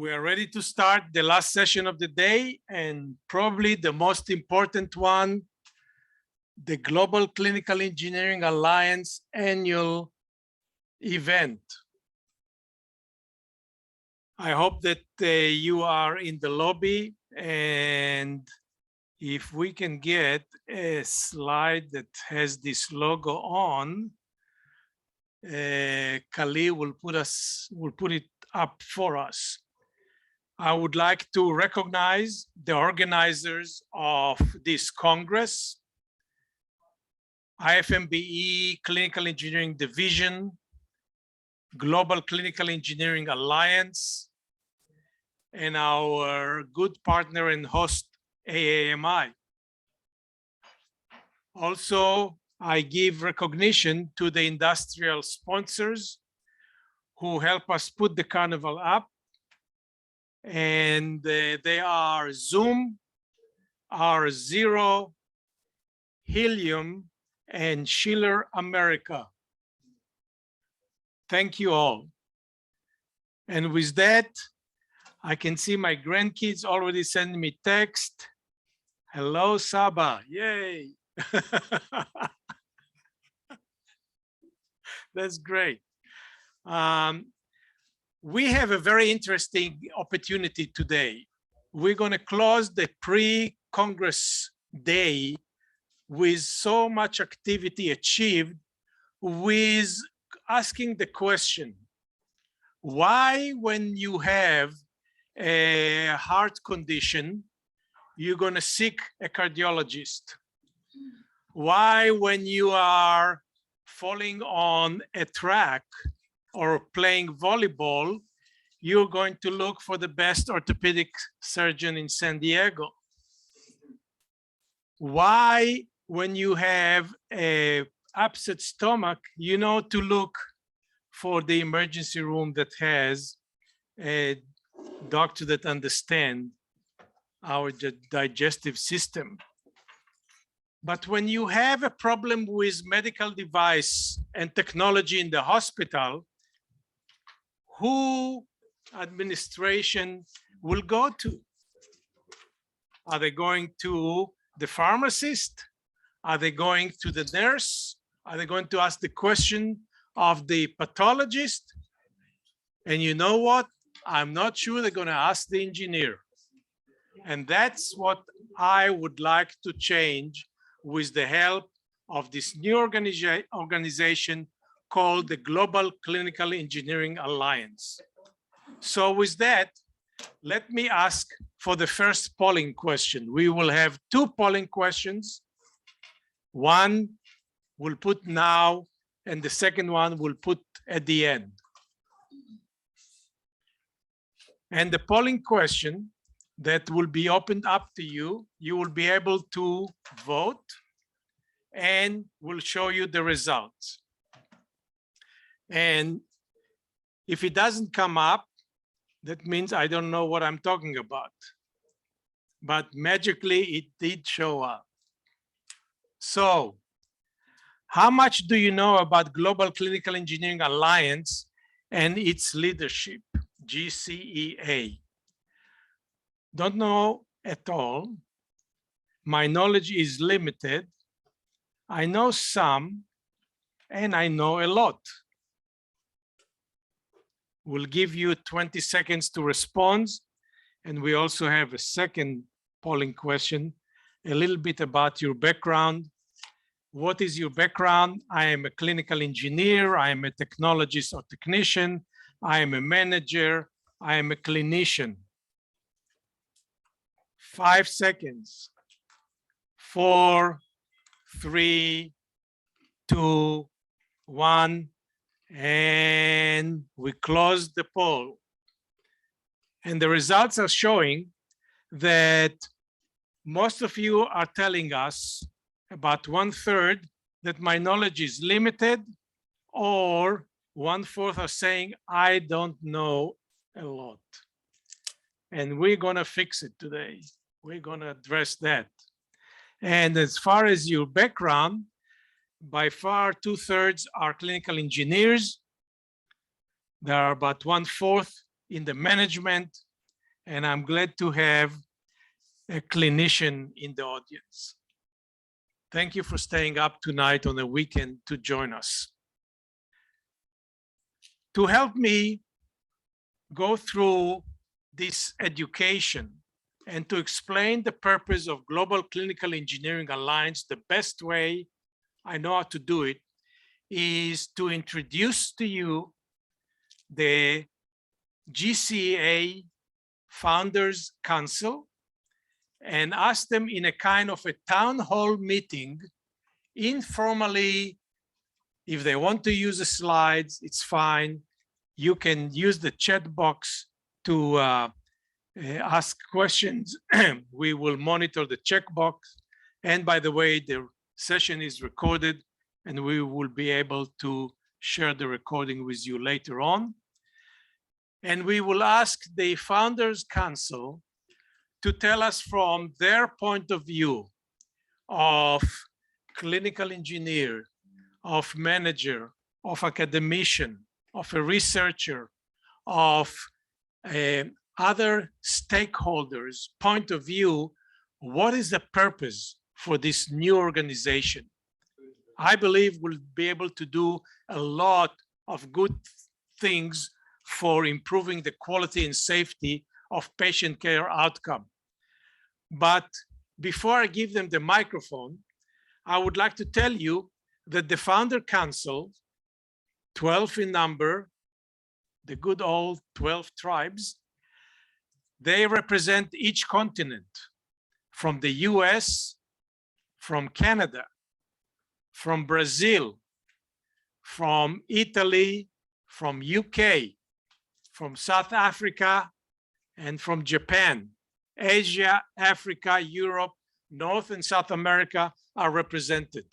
We are ready to start the last session of the day and probably the most important one, the Global Clinical Engineering Alliance annual event. I hope that you are in the lobby, and if we can get a slide that has this logo on, Kali will put it up for us. I would like to recognize the organizers of this Congress, IFMBE Clinical Engineering Division, Global Clinical Engineering Alliance, and our good partner and host, AAMI. Also, I give recognition to the industrial sponsors who help us put the carnival up. And they are Zoom, R0, Helium, and Schiller America. Thank you all. And with that, I can see my grandkids already sending me text. Hello, Saba, yay. That's great. We have a very interesting opportunity today. We're going to close the pre-Congress day with so much activity achieved with asking the question, why when you have a heart condition, you're going to seek a cardiologist? Why when you are falling on a track or playing volleyball, you're going to look for the best orthopedic surgeon in San Diego? Why, when you have an upset stomach, you know to look for the emergency room that has a doctor that understands our digestive system? But when you have a problem with medical device and technology in the hospital, who administration will go to? Are they going to the pharmacist? Are they going to the nurse? Are they going to ask the question of the pathologist? And you know what? I'm not sure they're going to ask the engineer. And that's what I would like to change with the help of this new organization called the Global Clinical Engineering Alliance. So with that, let me ask for the first polling question. We will have two polling questions. One we'll put now, and the second one we'll put at the end. And the polling question that will be opened up to you, you will be able to vote, and we'll show you the results. And if it doesn't come up, that means I don't know what I'm talking about. But magically, it did show up. So, how much do you know about Global Clinical Engineering Alliance and its leadership, GCEA? Don't know at all. My knowledge is limited. I know some, and I know a lot. We'll give you 20 seconds to respond. And we also have a second polling question, a little bit about your background. What is your background? I am a clinical engineer. I am a technologist or technician. I am a manager. I am a clinician. 5 seconds. 4, 3, 2, 1. And we close the poll. And the results are showing that most of you are telling us, about 1/3, that my knowledge is limited, or 1/4 are saying, I don't know a lot. And we're going to fix it today. We're going to address that. And as far as your background, by far 2/3 are clinical engineers. There are about 1/4 in the management, and I'm glad to have a clinician in the audience. Thank you for staying up tonight on the weekend to join us. To help me go through this education and to explain the purpose of Global Clinical Engineering Alliance, the best way I know how to do it is to introduce to you the Gcea Founders Council and ask them in a kind of a town hall meeting, informally. If they want to use the slides, it's fine. You can use the chat box to ask questions. We will monitor the checkbox. And by the way, the session is recorded and we will be able to share the recording with you later on. And we will ask the Founders Council to tell us from their point of view of clinical engineer, of manager, of academician, of a researcher, of other stakeholders' point of view, what is the purpose for this new organization? I believe we'll be able to do a lot of good things for improving the quality and safety of patient care outcome. But before I give them the microphone, I would like to tell you that the Founder Council, 12 in number, the good old 12 tribes, they represent each continent, from the US, from Canada, from Brazil, from Italy, from UK, from South Africa, and from Japan. Asia, Africa, Europe, North and South America are represented.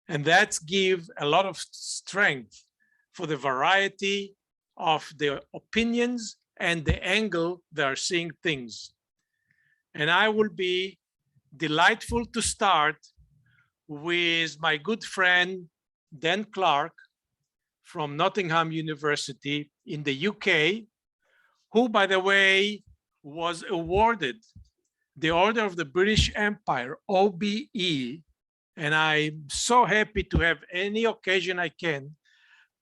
And that gives a lot of strength for the variety of the opinions and the angle they are seeing things. And I will be delightful to start with my good friend, Dan Clark from Nottingham University in the UK, who, by the way, was awarded the Order of the British Empire, OBE, and I'm so happy to have any occasion I can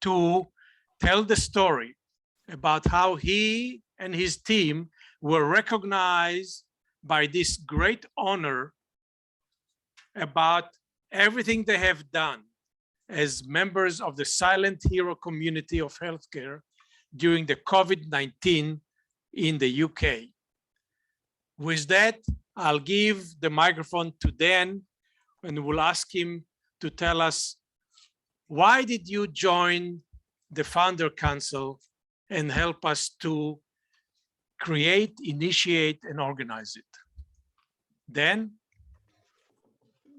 to tell the story about how he and his team were recognized by this great honor about everything they have done as members of the silent hero community of healthcare during the COVID-19 in the UK. With that, I'll give the microphone to Dan and we'll ask him to tell us, why did you join the Founder Council and help us to create, initiate, and organize it? Dan?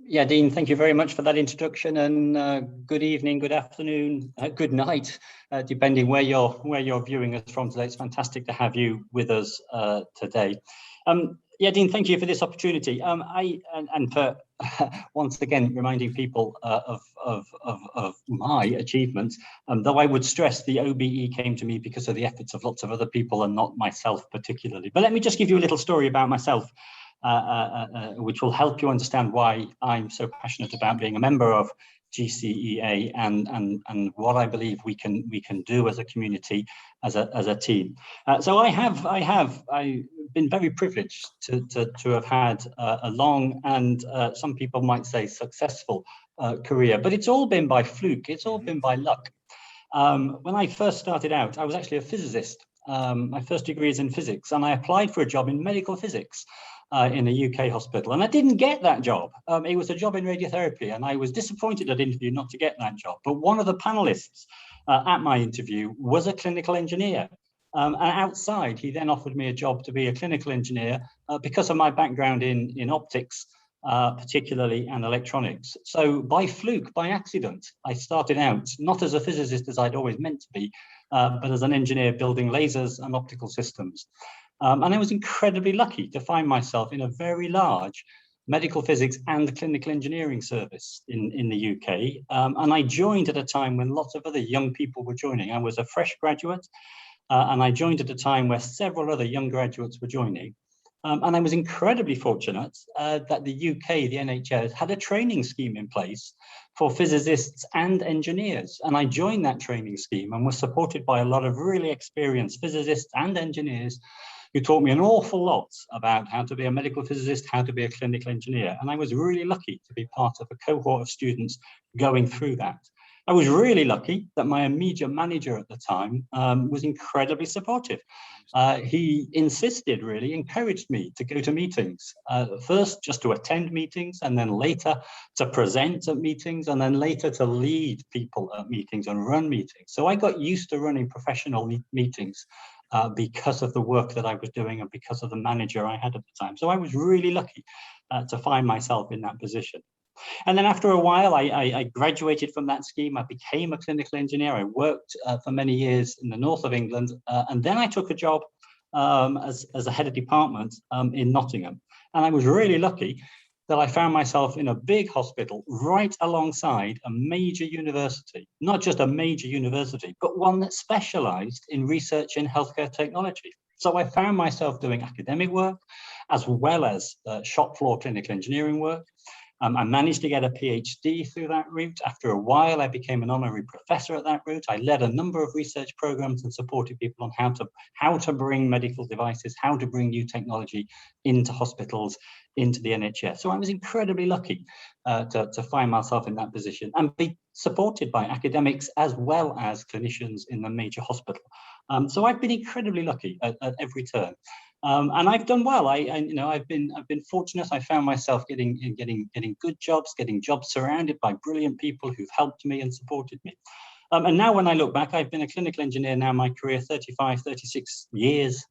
Yeah, Dean, thank you very much for that introduction, and good evening, good afternoon, good night, depending where you're viewing us from today. It's fantastic to have you with us today. Yeah, Dean, thank you for this opportunity. And for once again reminding people of my achievements, though I would stress the OBE came to me because of the efforts of lots of other people and not myself particularly. But let me just give you a little story about myself, which will help you understand why I'm so passionate about being a member of GCEA and what I believe we can do as a community, as a team. So I've been very privileged to have had a long and some people might say successful career, but it's all been by fluke. It's all been by luck. When I first started out, I was actually a physicist. My first degree is in physics, and I applied for a job in medical physics in a UK hospital, and I didn't get that job. It was a job in radiotherapy, and I was disappointed at interview not to get that job. But one of the panelists at my interview was a clinical engineer. And outside, he then offered me a job to be a clinical engineer because of my background in optics, particularly, and electronics. So by fluke, by accident, I started out not as a physicist as I'd always meant to be, but as an engineer building lasers and optical systems. And I was incredibly lucky to find myself in a very large medical physics and clinical engineering service in the UK. And I joined at a time when lots of other young people were joining. I was a fresh graduate. and I joined at a time where several other young graduates were joining. And I was incredibly fortunate that the UK, the NHS, had a training scheme in place for physicists and engineers. And I joined that training scheme and was supported by a lot of really experienced physicists and engineers who taught me an awful lot about how to be a medical physicist, how to be a clinical engineer. And I was really lucky to be part of a cohort of students going through that. I was really lucky that my immediate manager at the time was incredibly supportive. He insisted, really encouraged me to go to meetings, first just to attend meetings, and then later to present at meetings, and then later to lead people at meetings and run meetings. So I got used to running professional meetings because of the work that I was doing and because of the manager I had at the time. So I was really lucky to find myself in that position. And then after a while, I graduated from that scheme. I became a clinical engineer. I worked for many years in the north of England. And then I took a job as a head of department in Nottingham. And I was really lucky that I found myself in a big hospital right alongside a major university, not just a major university, but one that specialized in research in healthcare technology. So I found myself doing academic work as well as shop floor clinical engineering work. I managed to get a PhD through that route. After a while, I became an honorary professor at that route. I led a number of research programs and supported people on how to bring medical devices, how to bring new technology into hospitals, into the NHS. So I was incredibly lucky to find myself in that position and be supported by academics as well as clinicians in the major hospital. So I've been incredibly lucky at every turn. And I've done well. I've been fortunate. I found myself getting good jobs, getting jobs surrounded by brilliant people who've helped me and supported me. And now when I look back, I've been a clinical engineer now my career, 35, 36 years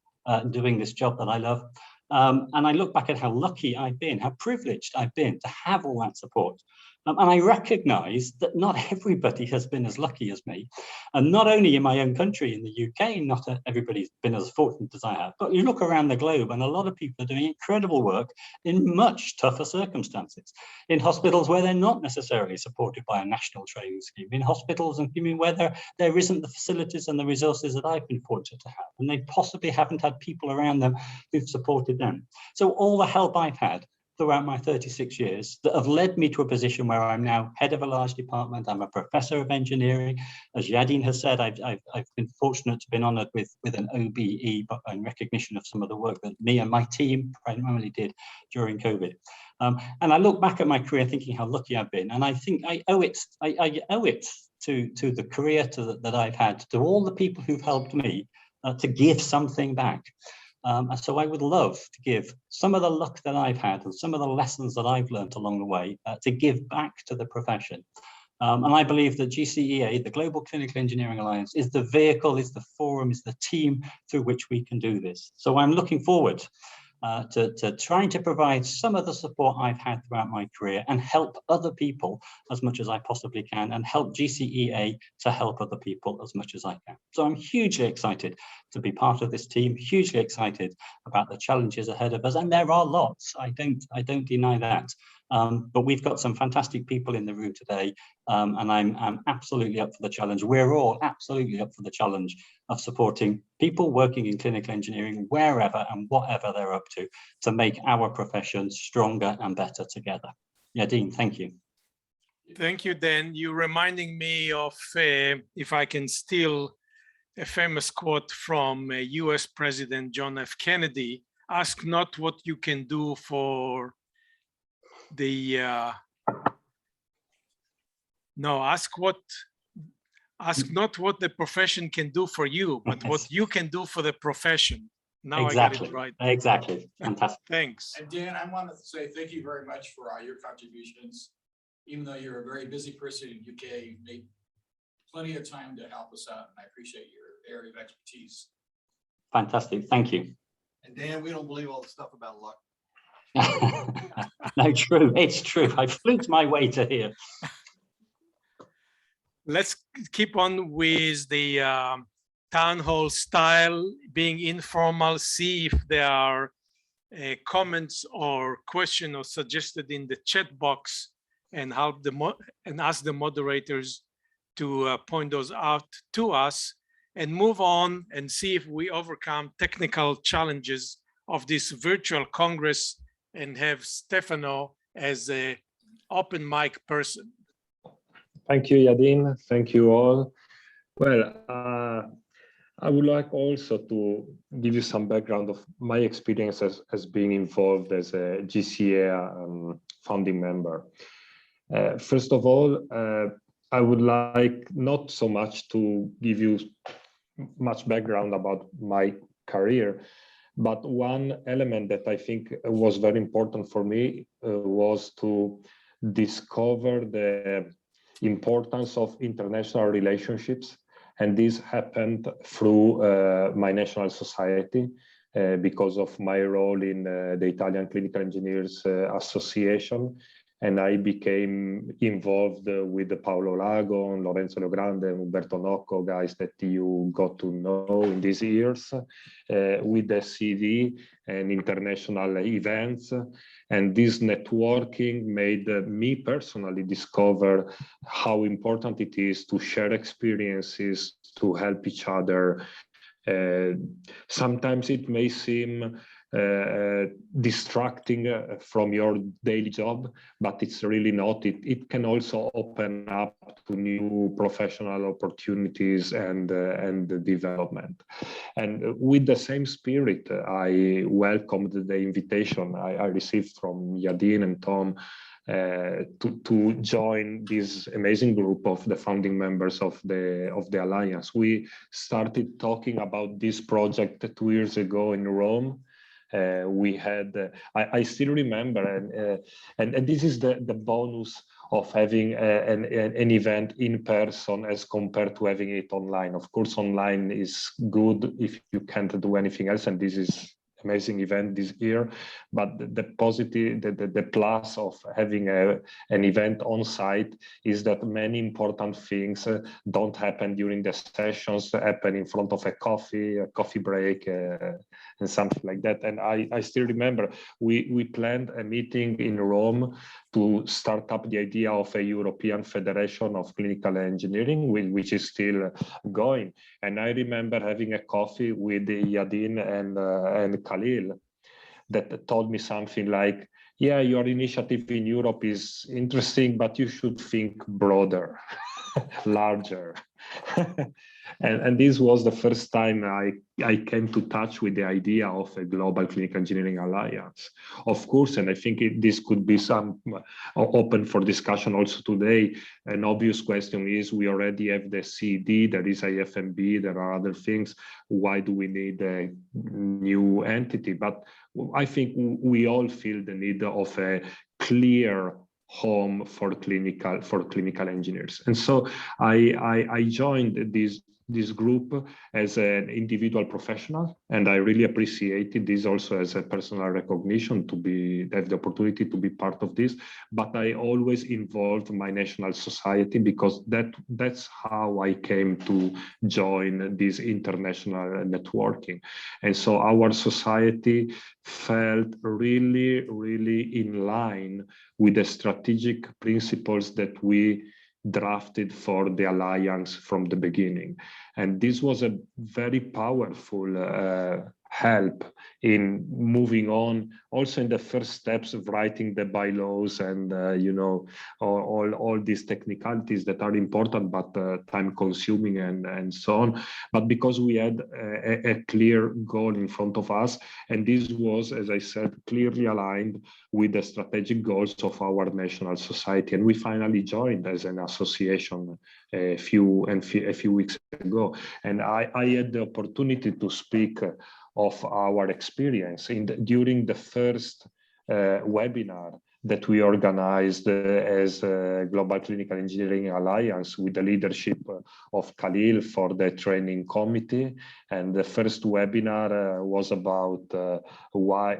doing this job that I love. And I look back at how lucky I've been, how privileged I've been to have all that support. And I recognize that not everybody has been as lucky as me. And not only in my own country, in the UK, not everybody's been as fortunate as I have, but you look around the globe and a lot of people are doing incredible work in much tougher circumstances, in hospitals where they're not necessarily supported by a national training scheme, in hospitals and where there isn't the facilities and the resources that I've been fortunate to have, and they possibly haven't had people around them who've supported them. So all the help I've had throughout my 36 years that have led me to a position where I'm now head of a large department. I'm a professor of engineering. As Yadin has said, I've been fortunate to be honored with an OBE in recognition of some of the work that me and my team primarily did during COVID. And I look back at my career thinking how lucky I've been, and I think I owe it to the career that I've had, to all the people who've helped me to give something back. So I would love to give some of the luck that I've had and some of the lessons that I've learned along the way to give back to the profession. And I believe that GCEA, the Global Clinical Engineering Alliance, is the vehicle, is the forum, is the team through which we can do this. So I'm looking forward to trying to provide some of the support I've had throughout my career and help other people as much as I possibly can, and help GCEA to help other people as much as I can. So I'm hugely excited to be part of this team, hugely excited about the challenges ahead of us, and there are lots. I don't deny that. But we've got some fantastic people in the room today, and I'm absolutely up for the challenge. We're all absolutely up for the challenge of supporting people working in clinical engineering wherever and whatever they're up to make our profession stronger and better together. Yadin, thank you. Thank you, Dan. You're reminding me of, if I can steal a famous quote from US President John F. Kennedy: ask not what you can do for the ask not what the profession can do for you, but what you can do for the profession. Now exactly. I got it right. Exactly. Fantastic. Thanks. And Dan, I want to say thank you very much for all your contributions. Even though you're a very busy person in UK, you've made plenty of time to help us out, and I appreciate your area of expertise. Fantastic. Thank you. And Dan, we don't believe all the stuff about luck. No, true. It's true. I fluked my way to here. Let's keep on with the town hall style, being informal. See if there are comments or questions or suggested in the chat box, and help and ask the moderators to point those out to us. and move on and see if we overcome technical challenges of this virtual Congress and have Stefano as a open mic person. Thank you, Yadin. Thank you all. Well, I would like also to give you some background of my experience as being involved as a Gcea founding member. First of all, I would like not so much to give you much background about my career, but one element that I think was very important for me was to discover the importance of international relationships. And this happened through my national society because of my role in the Italian Clinical Engineers Association. And I became involved with Paolo Lago, Lorenzo Leogrande, Umberto Nocco, guys that you got to know in these years, with the CD and international events. And this networking made me personally discover how important it is to share experiences, to help each other. Sometimes it may seem distracting from your daily job, but it's really not. It can also open up to new professional opportunities and development. And with the same spirit, I welcomed the invitation I received from Yadin and Tom to join this amazing group of the founding members of the Alliance. We started talking about this project 2 years ago in Rome. We had, I still remember, and this is the bonus of having an event in person as compared to having it online. Of course, online is good if you can't do anything else, and this is amazing event this year, but the positive, the plus of having an event on site is that many important things don't happen during the sessions, happen in front of a coffee break, and something like that. And I still remember we planned a meeting in Rome to start up the idea of a European Federation of Clinical Engineering, which is still going. And I remember having a coffee with Yadin and Khalil that told me something like, yeah, your initiative in Europe is interesting, but you should think broader, larger. And this was the first time I came to touch with the idea of a global clinical engineering alliance. Of course, and I think this could be some open for discussion also today. An obvious question is, we already have the CD, there is IFMB, there are other things. Why do we need a new entity? But I think we all feel the need of a clear home for clinical engineers. And so I joined this group as an individual professional, and I really appreciated this also as a personal recognition to have the opportunity to be part of this. But I always involved my national society, because that's how I came to join this international networking. And so our society felt really, really in line with the strategic principles that we drafted for the alliance from the beginning. And this was a very powerful help in moving on, also in the first steps of writing the bylaws and all these technicalities that are important but time consuming and so on. But because we had a clear goal in front of us, and this was, as I said, clearly aligned with the strategic goals of our national society, and we finally joined as an association a few weeks ago. And I had the opportunity to speak of our experience during the first webinar that we organized as a Global Clinical Engineering Alliance with the leadership of Khalil for the training committee. And the first webinar was about why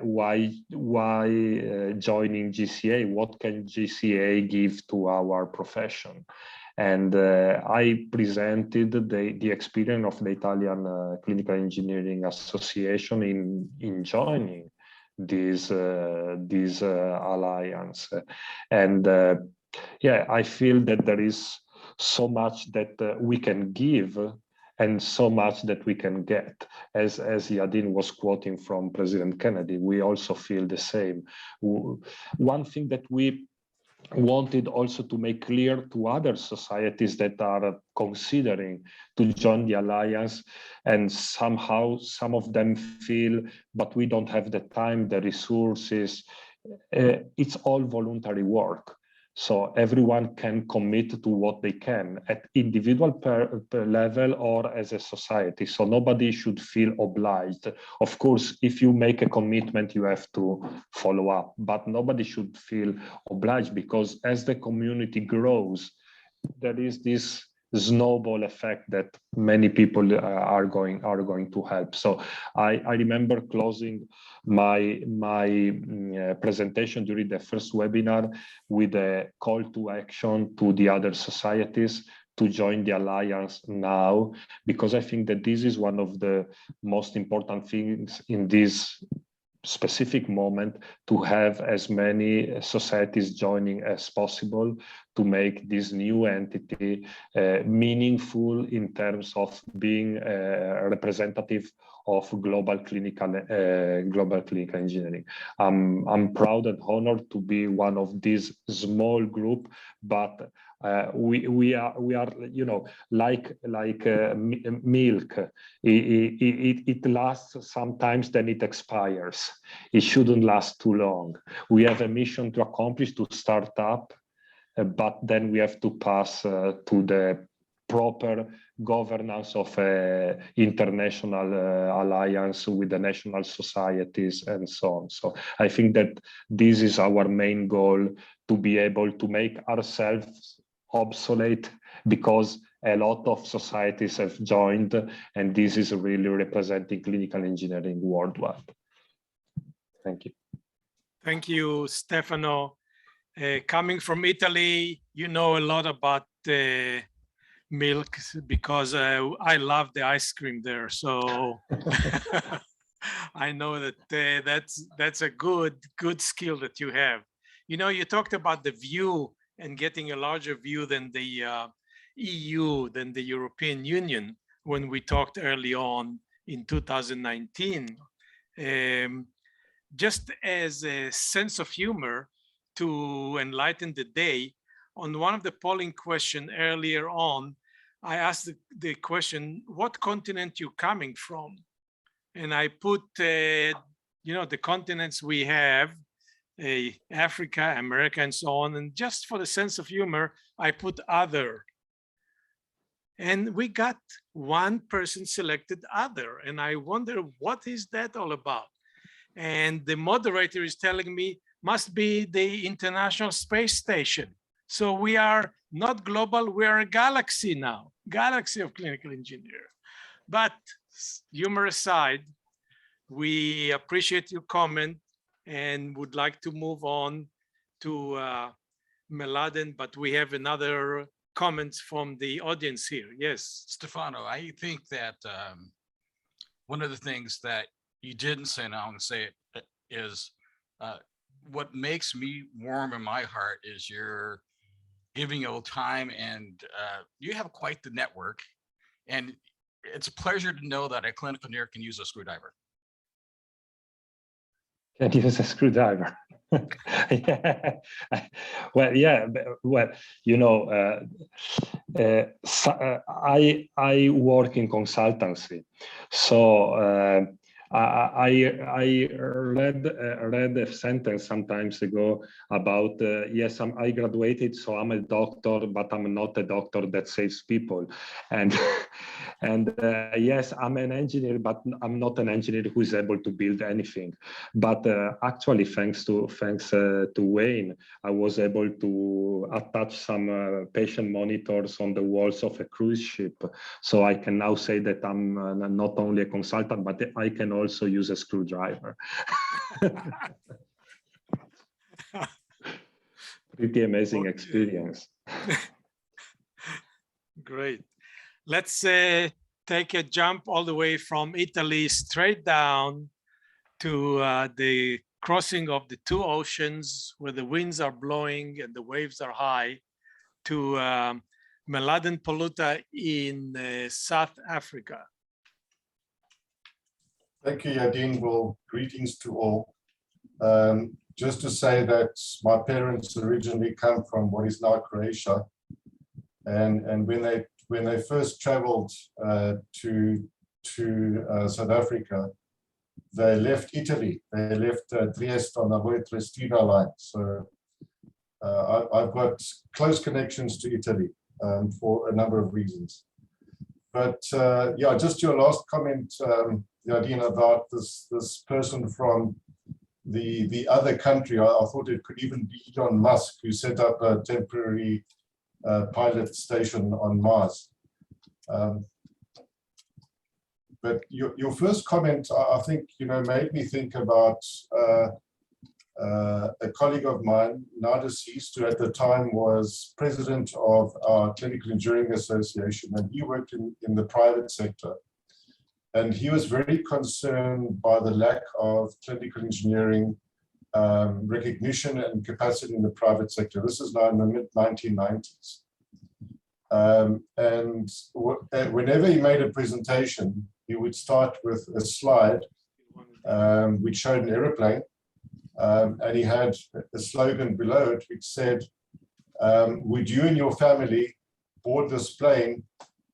joining Gcea, what can Gcea give to our profession? And I presented the experience of the Italian Clinical Engineering Association in joining this alliance. And yeah, I feel that there is so much that we can give and so much that we can get. As Yadin was quoting from President Kennedy, we also feel the same. One thing that we wanted also to make clear to other societies that are considering to join the alliance, and somehow some of them feel, but we don't have the time, the resources. It's all voluntary work. So everyone can commit to what they can at individual per level or as a society. So nobody should feel obliged. Of course, if you make a commitment, you have to follow up, but nobody should feel obliged, because as the community grows, there is this snowball effect that many people are going to help. So I remember closing my presentation during the first webinar with a call to action to the other societies to join the alliance now, because I think that this is one of the most important things in this specific moment, to have as many societies joining as possible to make this new entity meaningful in terms of being representative of global clinical engineering. I'm proud and honored to be one of this small group, but we are, you know, like milk. It lasts sometimes, then it expires. It shouldn't last too long. We have a mission to accomplish, to start up, but then we have to pass to the proper governance of an international alliance with the national societies and so on. So I think that this is our main goal, to be able to make ourselves obsolete, because a lot of societies have joined, and this is really representing clinical engineering worldwide. Thank you. Thank you, Stefano. Coming from Italy, you know a lot about milk, because I love the ice cream there. So I know that that's a good skill that you have. You know, you talked about the view and getting a larger view than the EU, than the European Union, when we talked early on in 2019. Just as a sense of humor to enlighten the day, on one of the polling question earlier on, I asked the question, what continent you coming from? And I put, you know, the continents we have, Africa, America, and so on. And just for the sense of humor, I put other. And we got one person selected other. And I wonder, what is that all about? And the moderator is telling me, must be the International Space Station. So we are not global, we are a galaxy now, galaxy of clinical engineers. But humor aside, we appreciate your comment and would like to move on to Mladen, but we have another comments from the audience here. Yes. Stefano, I think that one of the things that you didn't say, and I'm going to say it, is what makes me warm in my heart is your giving your time, and you have quite the network. And it's a pleasure to know that a clinical engineer can use a screwdriver. Can use a screwdriver. Yeah. Well, yeah. Well, you know, I work in consultancy, so I read a sentence some time ago about yes, I graduated, so I'm a doctor, but I'm not a doctor that saves people, and yes, I'm an engineer, but I'm not an engineer who is able to build anything. But actually, thanks to Wayne, I was able to attach some patient monitors on the walls of a cruise ship, so I can now say that I'm not only a consultant, but I can also use a screwdriver. Pretty amazing experience. Great. Let's take a jump all the way from Italy straight down to the crossing of the two oceans, where the winds are blowing and the waves are high, to Meladen Poluta in South Africa. Thank you, Yadin. Well, greetings to all. Just to say that my parents originally come from what is now Croatia, and when they first traveled to South Africa, they left Italy. They left Trieste on the Voi-Triestina line. So I've got close connections to Italy for a number of reasons. But yeah, just your last comment, Yadin, about this person from the other country. I thought it could even be Elon Musk, who set up a temporary pilot station on Mars. But your first comment, I think, made me think about a colleague of mine, now deceased, who at the time was president of our Clinical Engineering Association, and he worked in the private sector. And he was very concerned by the lack of clinical engineering recognition and capacity in the private sector. This is now in the mid-1990s. And whenever he made a presentation, he would start with a slide which showed an aeroplane, and he had a slogan below it which said, would you and your family board this plane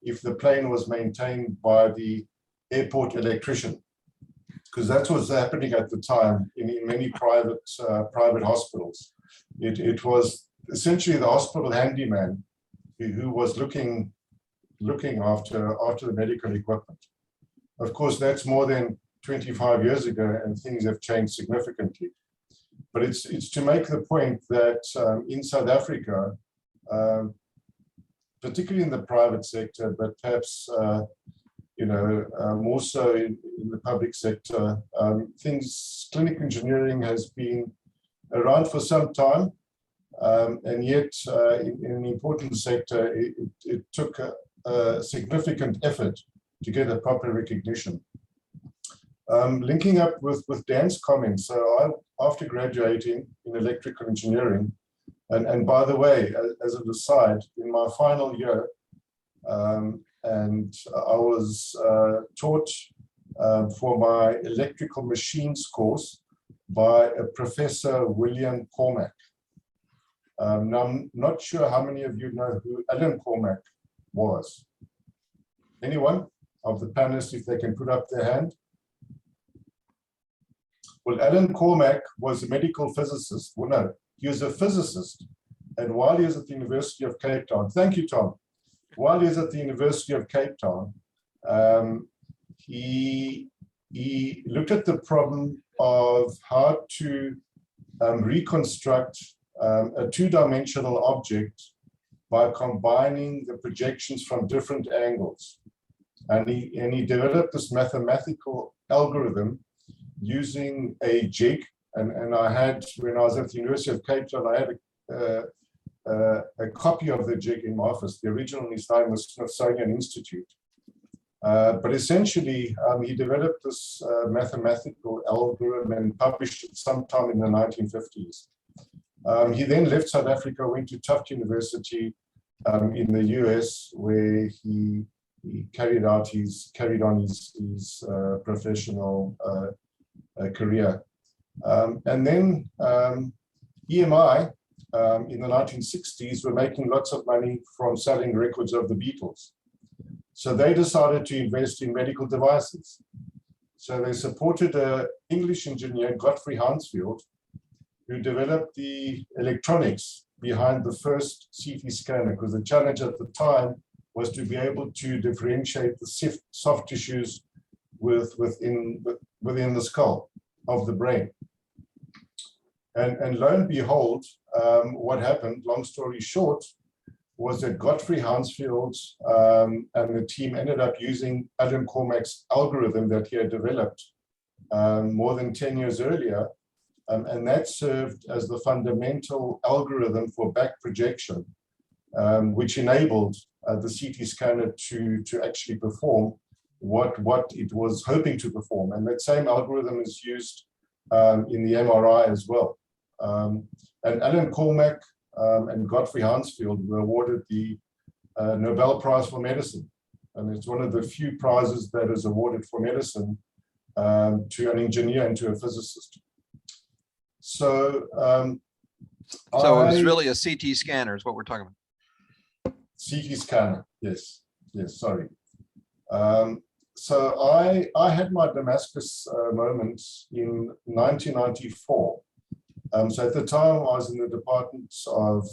if the plane was maintained by the airport electrician? Because that's what was happening at the time in many private hospitals. It was essentially the hospital handyman who was looking after the medical equipment. Of course, that's more than 25 years ago, and things have changed significantly. But it's to make the point that in South Africa, particularly in the private sector, but perhaps more so in the public sector, clinical engineering has been around for some time, and yet in an important sector, it took a significant effort to get a proper recognition. Linking up with Dan's comments, so after graduating in electrical engineering, and by the way, as an aside, in my final year, and I was taught for my electrical machines course by a Professor William Cormack. Now, I'm not sure how many of you know who Alan Cormack was. Anyone of the panelists, if they can put up their hand? Well, Alan Cormack was a medical physicist. Well, no, he was a physicist. And while he was at the University of Cape Town, thank you, Tom. While he was at the University of Cape Town, he looked at the problem of how to reconstruct a two-dimensional object by combining the projections from different angles. And he developed this mathematical algorithm using a jig. And I had, when I was at the University of Cape Town, I had a copy of the jig in my office. The original is now in the Smithsonian Institute. But essentially, he developed this mathematical algorithm and published it sometime in the 1950s. He then left South Africa, went to Tufts University in the US, where he carried on his professional career. And then EMI in the 1960s were making lots of money from selling records of the Beatles. So they decided to invest in medical devices. So they supported an English engineer, Godfrey Hansfield, who developed the electronics behind the first CT scanner, because the challenge at the time was to be able to differentiate the soft tissues within the skull of the brain. And lo and behold, what happened, long story short, was that Godfrey Hansfield and the team ended up using Alan Cormack's algorithm that he had developed more than 10 years earlier. And that served as the fundamental algorithm for back projection, which enabled the CT scanner to actually perform what it was hoping to perform. And that same algorithm is used in the MRI as well. And Alan Cormack and Godfrey Hansfield were awarded the Nobel Prize for Medicine. And it's one of the few prizes that is awarded for medicine to an engineer and to a physicist. So, So it was really a CT scanner is what we're talking about. CT scanner, yes, sorry. So I had my Damascus moment in 1994. So at the time I was in the Department of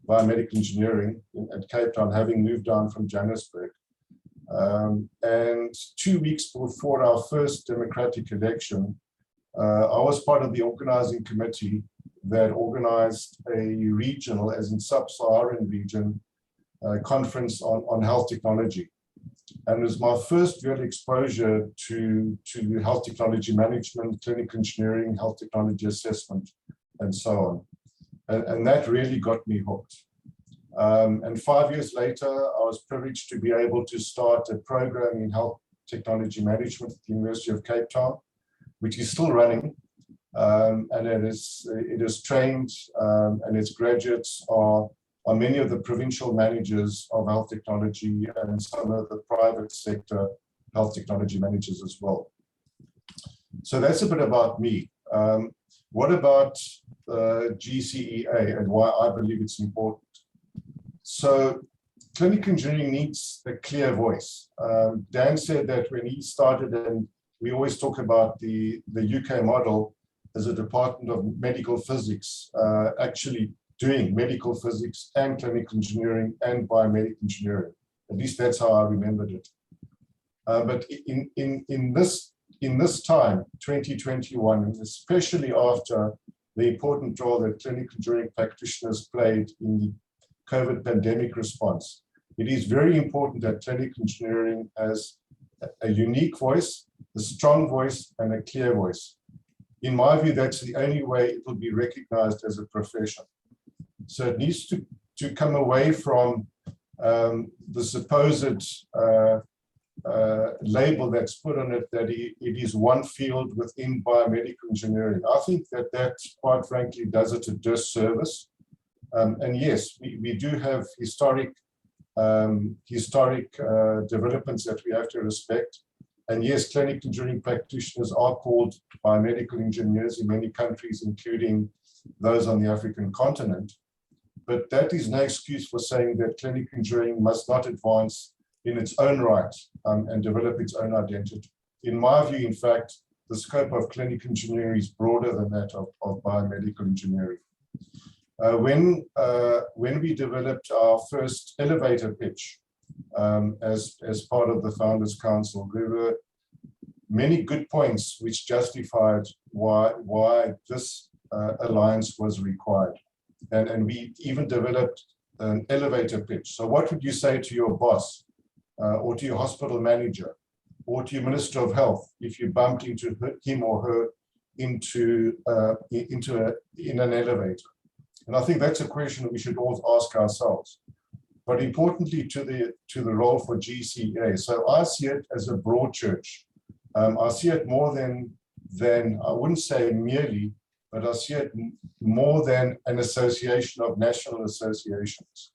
Biomedical Engineering at Cape Town, having moved down from Johannesburg. And 2 weeks before our first democratic election, I was part of the organizing committee that organized a regional, as in sub-Saharan region, conference on health technology. And it was my first real exposure to health technology management, clinical engineering, health technology assessment, and so on. And that really got me hooked. And 5 years later, I was privileged to be able to start a program in health technology management at the University of Cape Town, which is still running. And it is trained and its graduates are many of the provincial managers of health technology and some of the private sector health technology managers as well. So that's a bit about me. What about Gcea and why I believe it's important? So clinical engineering needs a clear voice. Dan said that when he started, and we always talk about the UK model as a department of medical physics, actually doing medical physics and clinical engineering and biomedical engineering. At least that's how I remembered it. But in this time, 2021, and especially after the important role that clinical engineering practitioners played in the COVID pandemic response, it is very important that clinical engineering has a unique voice, a strong voice, and a clear voice. In my view, that's the only way it will be recognized as a profession. So it needs to come away from the supposed label that's put on it that it is one field within biomedical engineering. I think that quite frankly does it a disservice. And yes, we do have historic developments that we have to respect. And yes, clinical engineering practitioners are called biomedical engineers in many countries, including those on the African continent. But that is no excuse for saying that clinical engineering must not advance in its own right and develop its own identity. In my view, in fact, the scope of clinical engineering is broader than that of biomedical engineering. When we developed our first elevator pitch as part of the Founders Council, there were many good points which justified why this alliance was required. And we even developed an elevator pitch. So what would you say to your boss or to your hospital manager or to your Minister of Health if you bumped into him or her in an elevator? And I think that's a question we should all ask ourselves. But importantly to the role for Gcea. So I see it as a broad church. I see it more than I wouldn't say merely, but I see it more than an association of national associations.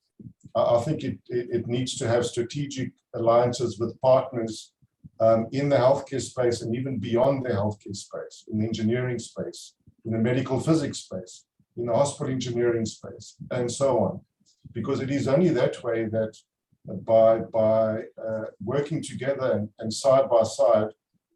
I think it needs to have strategic alliances with partners in the healthcare space and even beyond the healthcare space, in the engineering space, in the medical physics space, in the hospital engineering space, and so on. Because it is only that way that by working together and side by side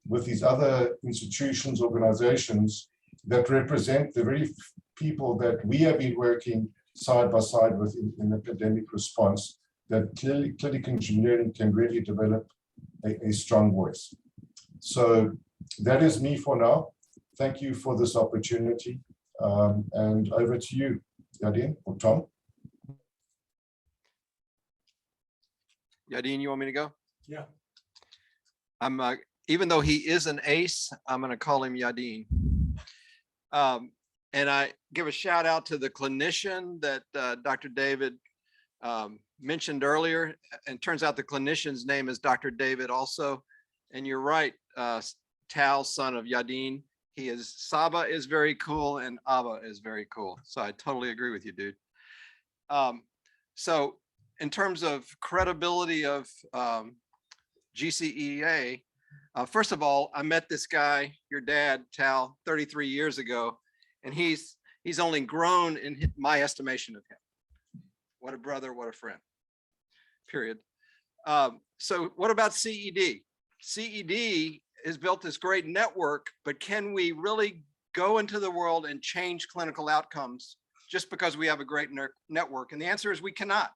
with these other institutions, organizations that represent the very people that we have been working side by side with in the pandemic response, that clearly clinical engineering can really develop a strong voice. So that is me for now. Thank you for this opportunity. And over to you, Yadin or Tom. Yadin, you want me to go? Yeah. I'm even though he is an ace, I'm going to call him Yadin. And I give a shout out to the clinician that Dr. David mentioned earlier. And turns out the clinician's name is Dr. David also. And you're right, Tal, son of Yadin. Saba is very cool and Abba is very cool. So I totally agree with you, dude. So in terms of credibility of GCEA, first of all, I met this guy, your dad, Tal, 33 years ago, and he's only grown in my estimation of him. What a brother, what a friend, period. So what about CED? CED has built this great network, but can we really go into the world and change clinical outcomes just because we have a great network? And the answer is we cannot.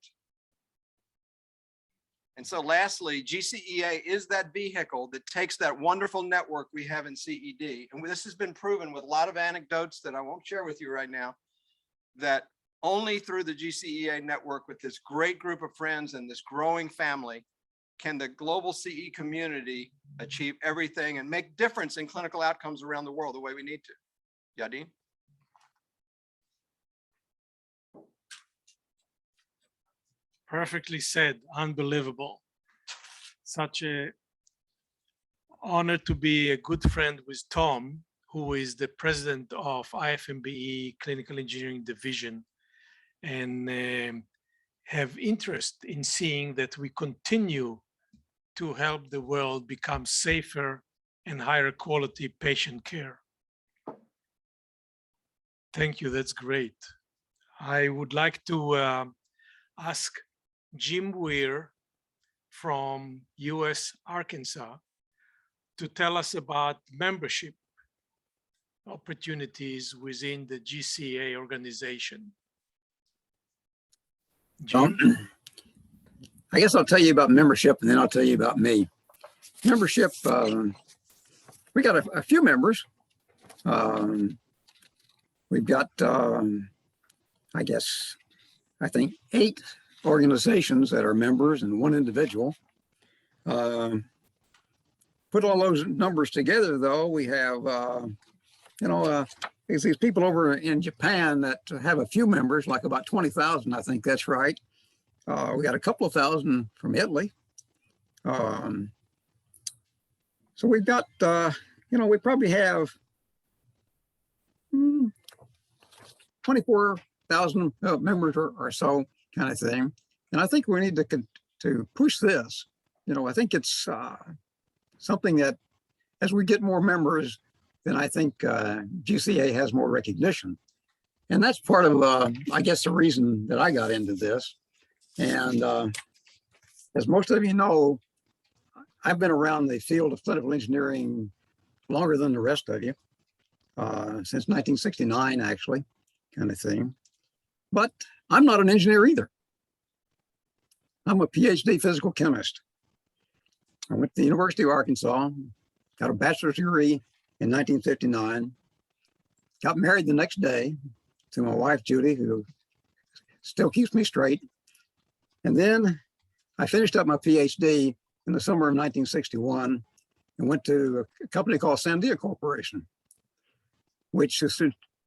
And so lastly, GCEA is that vehicle that takes that wonderful network we have in CED. And this has been proven with a lot of anecdotes that I won't share with you right now, that only through the GCEA network with this great group of friends and this growing family can the global CE community achieve everything and make difference in clinical outcomes around the world the way we need to. Yadin? Perfectly said, unbelievable. Such a honor to be a good friend with Tom, who is the president of IFMBE Clinical Engineering Division, and have interest in seeing that we continue to help the world become safer and higher quality patient care. Thank you, that's great. I would like to ask Jim Weir from US Arkansas to tell us about membership opportunities within the GCA organization. Jim? I guess I'll tell you about membership and then I'll tell you about me. Membership, we got a few members. We've got, I think 8 organizations that are members and 1 individual. Put all those numbers together though, we have, there's these people over in Japan that have a few members, like about 20,000, I think that's right. We got a couple of thousand from Italy. So we've got, we probably have 24,000 members or so kind of thing. And I think we need to push this. I think it's something that as we get more members, then I think GCA has more recognition. And that's part of, I guess, the reason that I got into this. And as most of you know, I've been around the field of clinical engineering longer than the rest of you, since 1969, actually, kind of thing. But I'm not an engineer either. I'm a PhD physical chemist. I went to the University of Arkansas, got a bachelor's degree in 1959, got married the next day to my wife, Judy, who still keeps me straight. And then I finished up my PhD in the summer of 1961 and went to a company called Sandia Corporation, which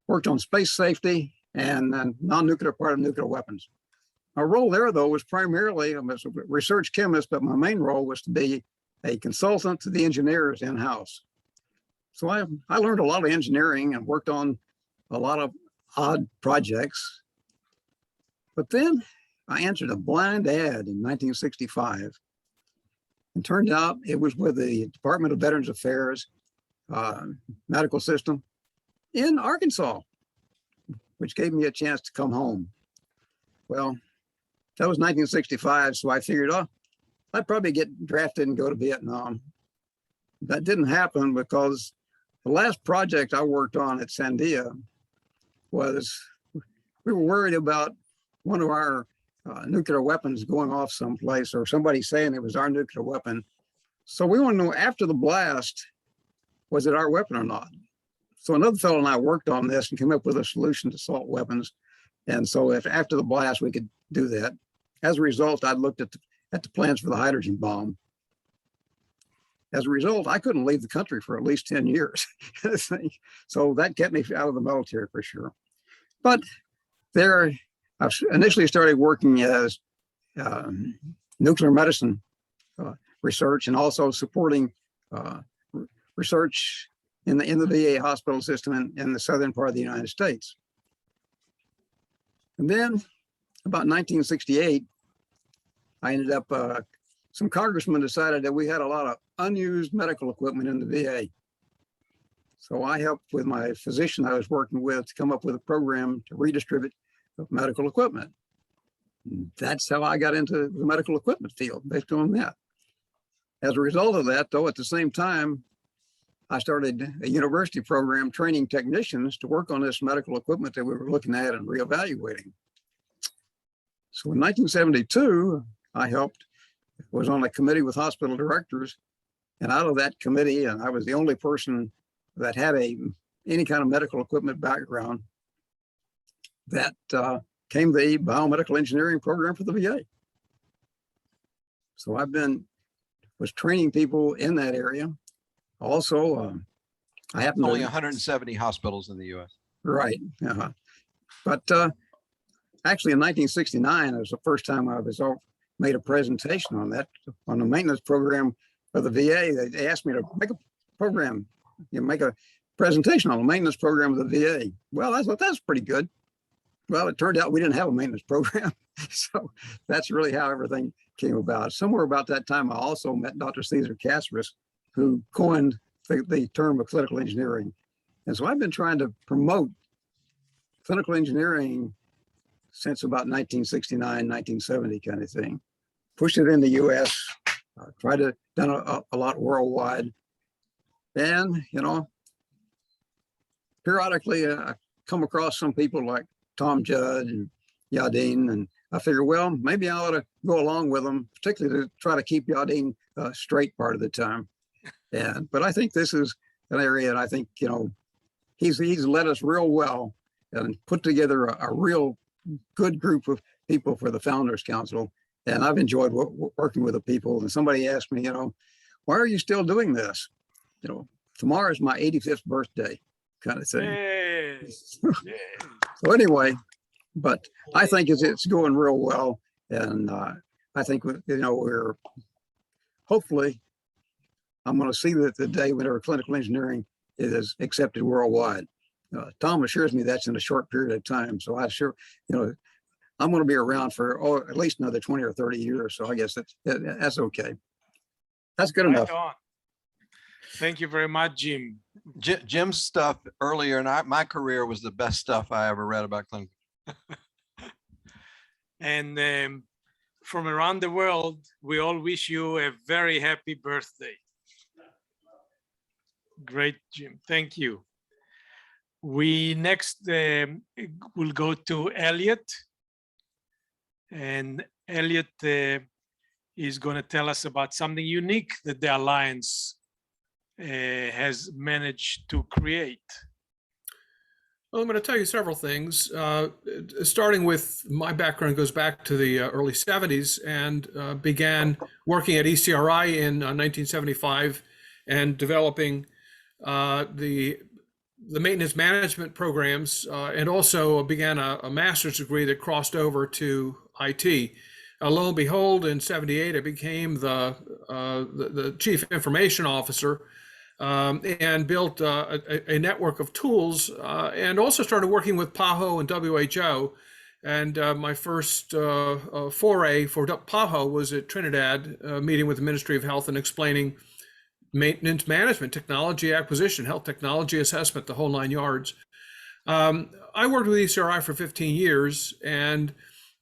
worked on space safety and non-nuclear part of nuclear weapons. My role there, though, was primarily, I was a research chemist, but my main role was to be a consultant to the engineers in-house. So I learned a lot of engineering and worked on a lot of odd projects. But then I answered a blind ad in 1965. And turned out it was with the Department of Veterans Affairs medical system in Arkansas, which gave me a chance to come home. Well, that was 1965, so I figured, I'd probably get drafted and go to Vietnam. That didn't happen because the last project I worked on at Sandia was, we were worried about one of our nuclear weapons going off someplace or somebody saying it was our nuclear weapon. So we want to know after the blast, was it our weapon or not? So another fellow and I worked on this and came up with a solution to assault weapons. And so if after the blast, we could do that. As a result, I looked at the plans for the hydrogen bomb. As a result, I couldn't leave the country for at least 10 years. So that kept me out of the military for sure. But there, I initially started working as nuclear medicine research and also supporting research in the VA hospital system in the southern part of the United States. And then about 1968, I ended up, some congressmen decided that we had a lot of unused medical equipment in the VA. So I helped with my physician I was working with to come up with a program to redistribute medical equipment. That's how I got into the medical equipment field, based on that. As a result of that, though, at the same time, I started a university program training technicians to work on this medical equipment that we were looking at and reevaluating. So in 1972, I was on a committee with hospital directors, and out of that committee, and I was the only person that had any kind of medical equipment background, that came the biomedical engineering program for the VA. So was training people in that area. Also, I happen Only to 170 hospitals in the US. right. But actually, in 1969, it was the first time I was made a presentation on that on the maintenance program of the VA. They asked me to make a program, make a presentation on the maintenance program of the VA. Well, I thought that's pretty good. Well, it turned out we didn't have a maintenance program. So that's really how everything came about. Somewhere about that time, I also met Dr. Cesar Casparis, who coined the term of clinical engineering. And so I've been trying to promote clinical engineering since about 1969, 1970 kind of thing. Pushed it in the US, tried to done a lot worldwide. And, periodically I come across some people like Tom Judd and Yadin, and I figure, well, maybe I ought to go along with them, particularly to try to keep Yadin straight part of the time. But I think this is an area, and I think, he's led us real well and put together a real good group of people for the Founders Council. And I've enjoyed working with the people. And somebody asked me, why are you still doing this? Tomorrow's my 85th birthday kind of thing. Yay. So anyway, but I think it's going real well. And I think, we're hopefully, I'm going to see that the day whenever clinical engineering is accepted worldwide. Tom assures me that's in a short period of time. So I'm going to be around for at least another 20 or 30 years. So I guess that's okay. That's good enough. Right on. Thank you very much, Jim. Jim's stuff earlier in my career was the best stuff I ever read about clinical. And from around the world, we all wish you a very happy birthday. Great, Jim. Thank you. We next will go to Elliot. And Elliot is going to tell us about something unique that the Alliance has managed to create. Well, I'm going to tell you several things. Starting with my background goes back to the early 70s and began working at ECRI in 1975 and developing the maintenance management programs, and also began a master's degree that crossed over to IT. Lo and behold, in '78, I became the chief information officer and built a network of tools, and also started working with PAHO and WHO. And my first foray for PAHO was at Trinidad, meeting with the Ministry of Health and explaining maintenance management, technology acquisition, health technology assessment, the whole 9 yards. I worked with ECRI for 15 years, and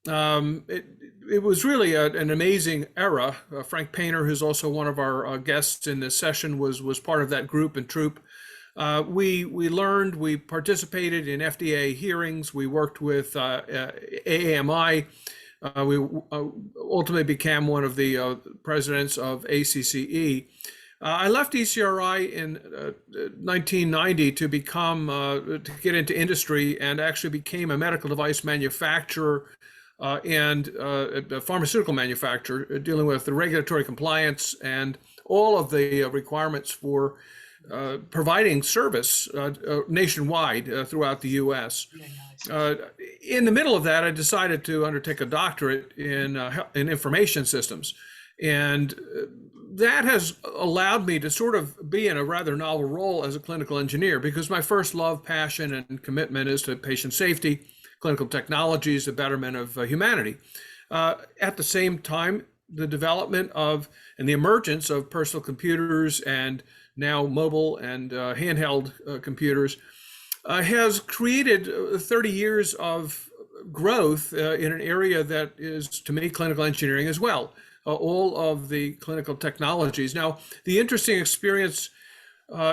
it was really an amazing era. Frank Painter, who's also one of our guests in this session, was part of that group and troop. We learned, we participated in FDA hearings, we worked with AAMI. We ultimately became one of the presidents of ACCE. I left ECRI in 1990 to to get into industry, and actually became a medical device manufacturer and a pharmaceutical manufacturer, dealing with the regulatory compliance and all of the requirements for providing service nationwide throughout the U.S. In the middle of that, I decided to undertake a doctorate in information systems, and that has allowed me to sort of be in a rather novel role as a clinical engineer, because my first love, passion, and commitment is to patient safety, clinical technologies, the betterment of humanity. At the same time, the development of and the emergence of personal computers and now mobile and handheld computers has created 30 years of growth in an area that is, to me, clinical engineering as well. All of the clinical technologies. Now, the interesting experience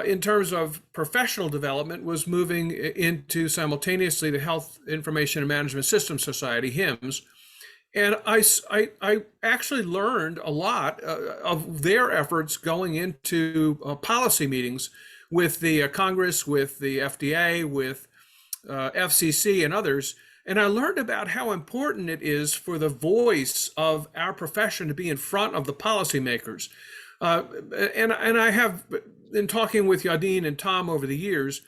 in terms of professional development was moving into simultaneously the Health Information and Management Systems Society, HIMSS. And I actually learned a lot of their efforts going into policy meetings with the Congress, with the FDA, with FCC and others. And I learned about how important it is for the voice of our profession to be in front of the policymakers. And I have been talking with Yadin and Tom over the years.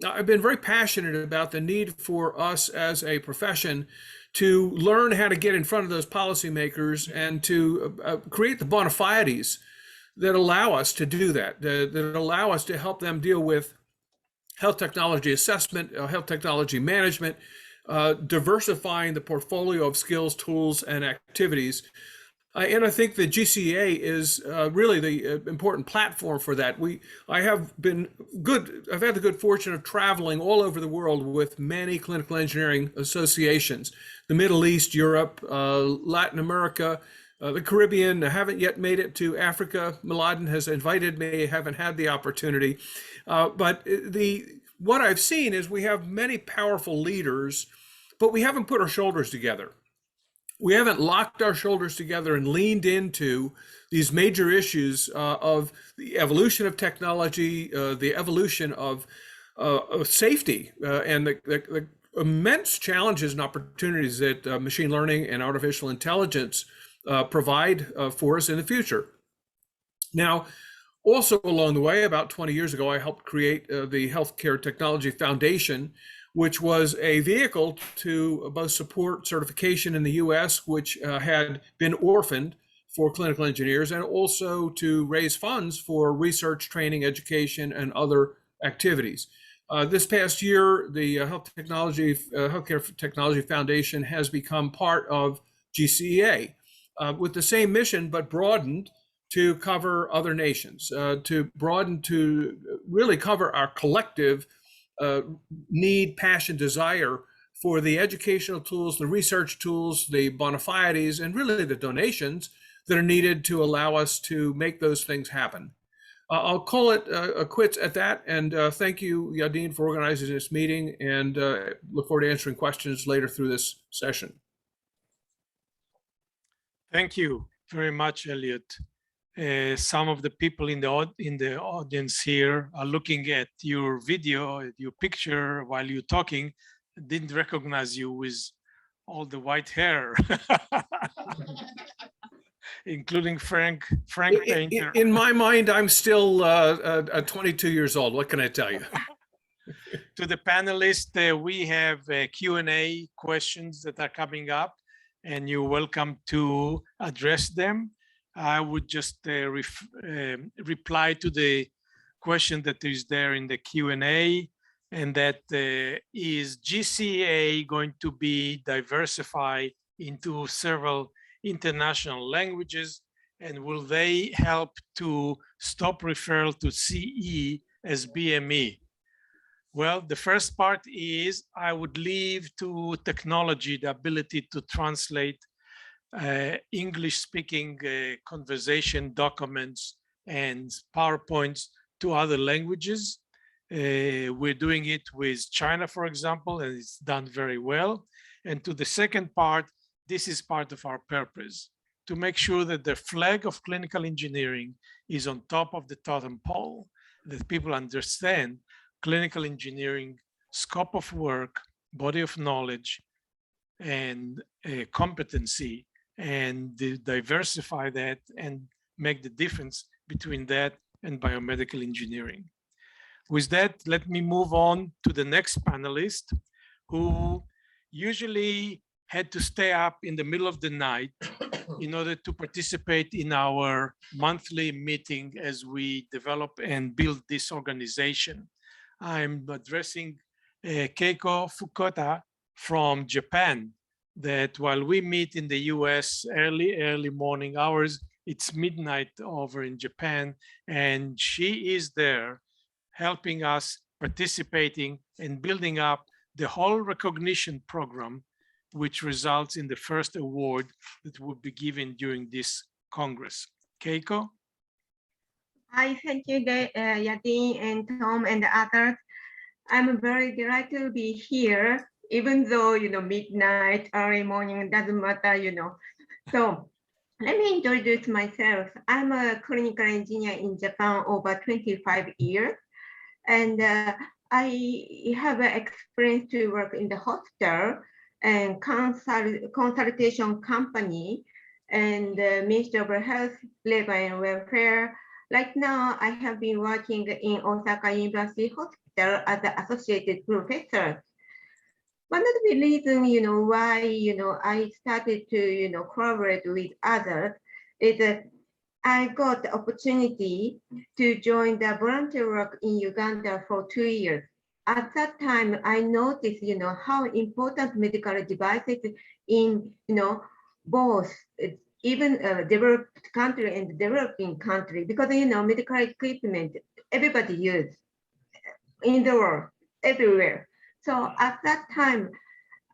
I've been very passionate about the need for us as a profession to learn how to get in front of those policymakers and to create the bona fides that allow us to do that, that allow us to help them deal with health technology assessment, health technology management, diversifying the portfolio of skills, tools, and activities. And I think the Gcea is really the important platform for that. I've had the good fortune of traveling all over the world with many clinical engineering associations, the Middle East, Europe, Latin America, the Caribbean. I haven't yet made it to Africa. Mladen has invited me, haven't had the opportunity. But what I've seen is we have many powerful leaders, but we haven't put our shoulders together. We haven't locked our shoulders together and leaned into these major issues of the evolution of technology, the evolution of safety, and the immense challenges and opportunities that machine learning and artificial intelligence provide for us in the future. Now, also along the way, about 20 years ago, I helped create the Healthcare Technology Foundation, which was a vehicle to both support certification in the US, which had been orphaned for clinical engineers, and also to raise funds for research, training, education, and other activities. This past year, the Healthcare Technology Foundation has become part of Gcea with the same mission, but broadened to cover other nations, to really cover our collective need, passion, desire for the educational tools, the research tools, the bona fides, and really the donations that are needed to allow us to make those things happen. I'll call it quits at that, and thank you, Yadin, for organizing this meeting, and look forward to answering questions later through this session. Thank you very much, Elliot. Some of the people in the audience here are looking at your video, at your picture while you're talking, didn't recognize you with all the white hair, including Frank Painter. In my mind, I'm still 22 years old. What can I tell you? To the panelists, we have Q&A questions that are coming up, and you're welcome to address them. I would just reply to the question that is there in the Q&A, and that is Gcea going to be diversified into several international languages, and will they help to stop referral to CE as BME? Well, the first part is I would leave to technology the ability to translate English-speaking conversation documents and PowerPoints to other languages. We're doing it with China, for example, and it's done very well. And to the second part, this is part of our purpose, to make sure that the flag of clinical engineering is on top of the totem pole, that people understand clinical engineering, scope of work, body of knowledge, and competency, and diversify that and make the difference between that and biomedical engineering. With that, let me move on to the next panelist, who usually had to stay up in the middle of the night in order to participate in our monthly meeting as we develop and build this organization. I'm addressing Keiko Fukota from Japan. that while we meet in the US early morning hours, it's midnight over in Japan, and she is there helping us, participating and building up the whole recognition program, which results in the first award that will be given during this Congress. Keiko? I thank you, Yadin and Tom and the others. I'm very glad to be here, even though, midnight, early morning, doesn't matter, So let me introduce myself. I'm a clinical engineer in Japan over 25 years. And I have experience to work in the hospital and consultation company and Ministry of Health, Labor and Welfare. Right now, I have been working in Osaka University Hospital as an associated professor. One of the reasons, why, I started to, collaborate with others is that I got the opportunity to join the volunteer work in Uganda for 2 years. At that time, I noticed, how important medical devices in, both even developed country and developing country, because, medical equipment, everybody uses in the world, everywhere. So at that time,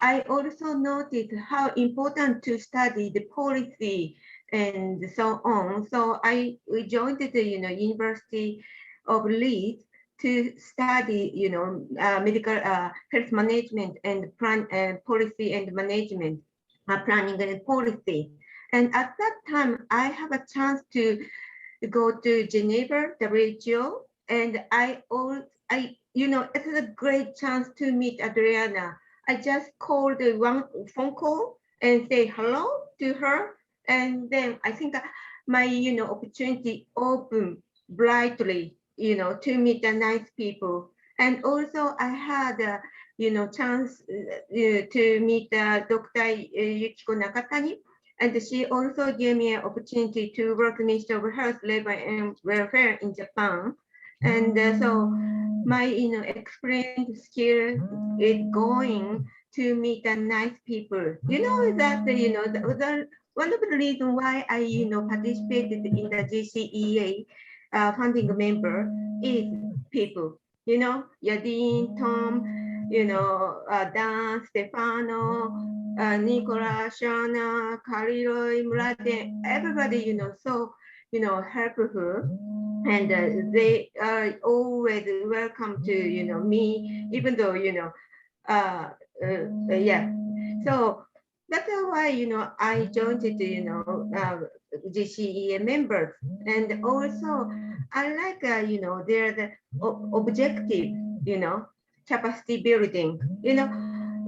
I also noticed how important to study the policy and so on. So we joined the University of Leeds to study medical health management and policy and management, planning and policy. And at that time, I have a chance to go to Geneva, WHO, and it's a great chance to meet Adriana. I just called one phone call and say hello to her. And then I think my, opportunity opened brightly, to meet the nice people. And also I had, chance to meet Dr. Yukiko Nakatani. And she also gave me an opportunity to work in Ministry of Health, Labor and Welfare in Japan. And so my, experience skill is going to meet the nice people. That, one of the reasons why I, participated in the Gcea funding member is people, Yadin, Tom, Dan, Stefano, Nicola, Shana, Kariroy, Murate, everybody, so, helpful. And they are always welcome to, me, even though, yeah. So that's why, I joined the, GCEA members. And also, I like, they're the objective, capacity building,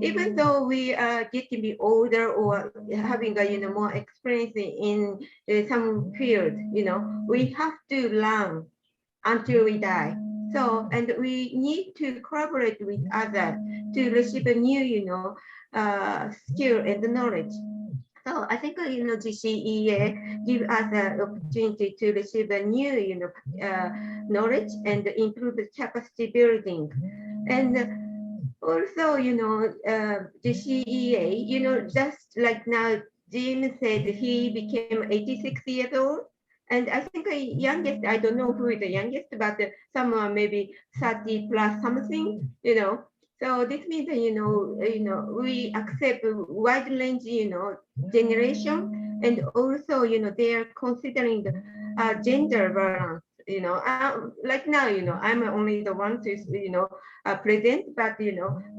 even though we are getting to be older or having a, more experience in some field, we have to learn until we die. So, and we need to collaborate with others to receive a new, skill and knowledge. So I think, GCEA give us the opportunity to receive a new, knowledge and improve the capacity building. And also, GCEA, just like now, Jim said he became 86 years old. And I think the youngest, I don't know who is the youngest, but someone maybe 30 plus something, So this means, we accept a wide range, generation, and also, they are considering the gender balance. Like now, I'm only the one to, present, but,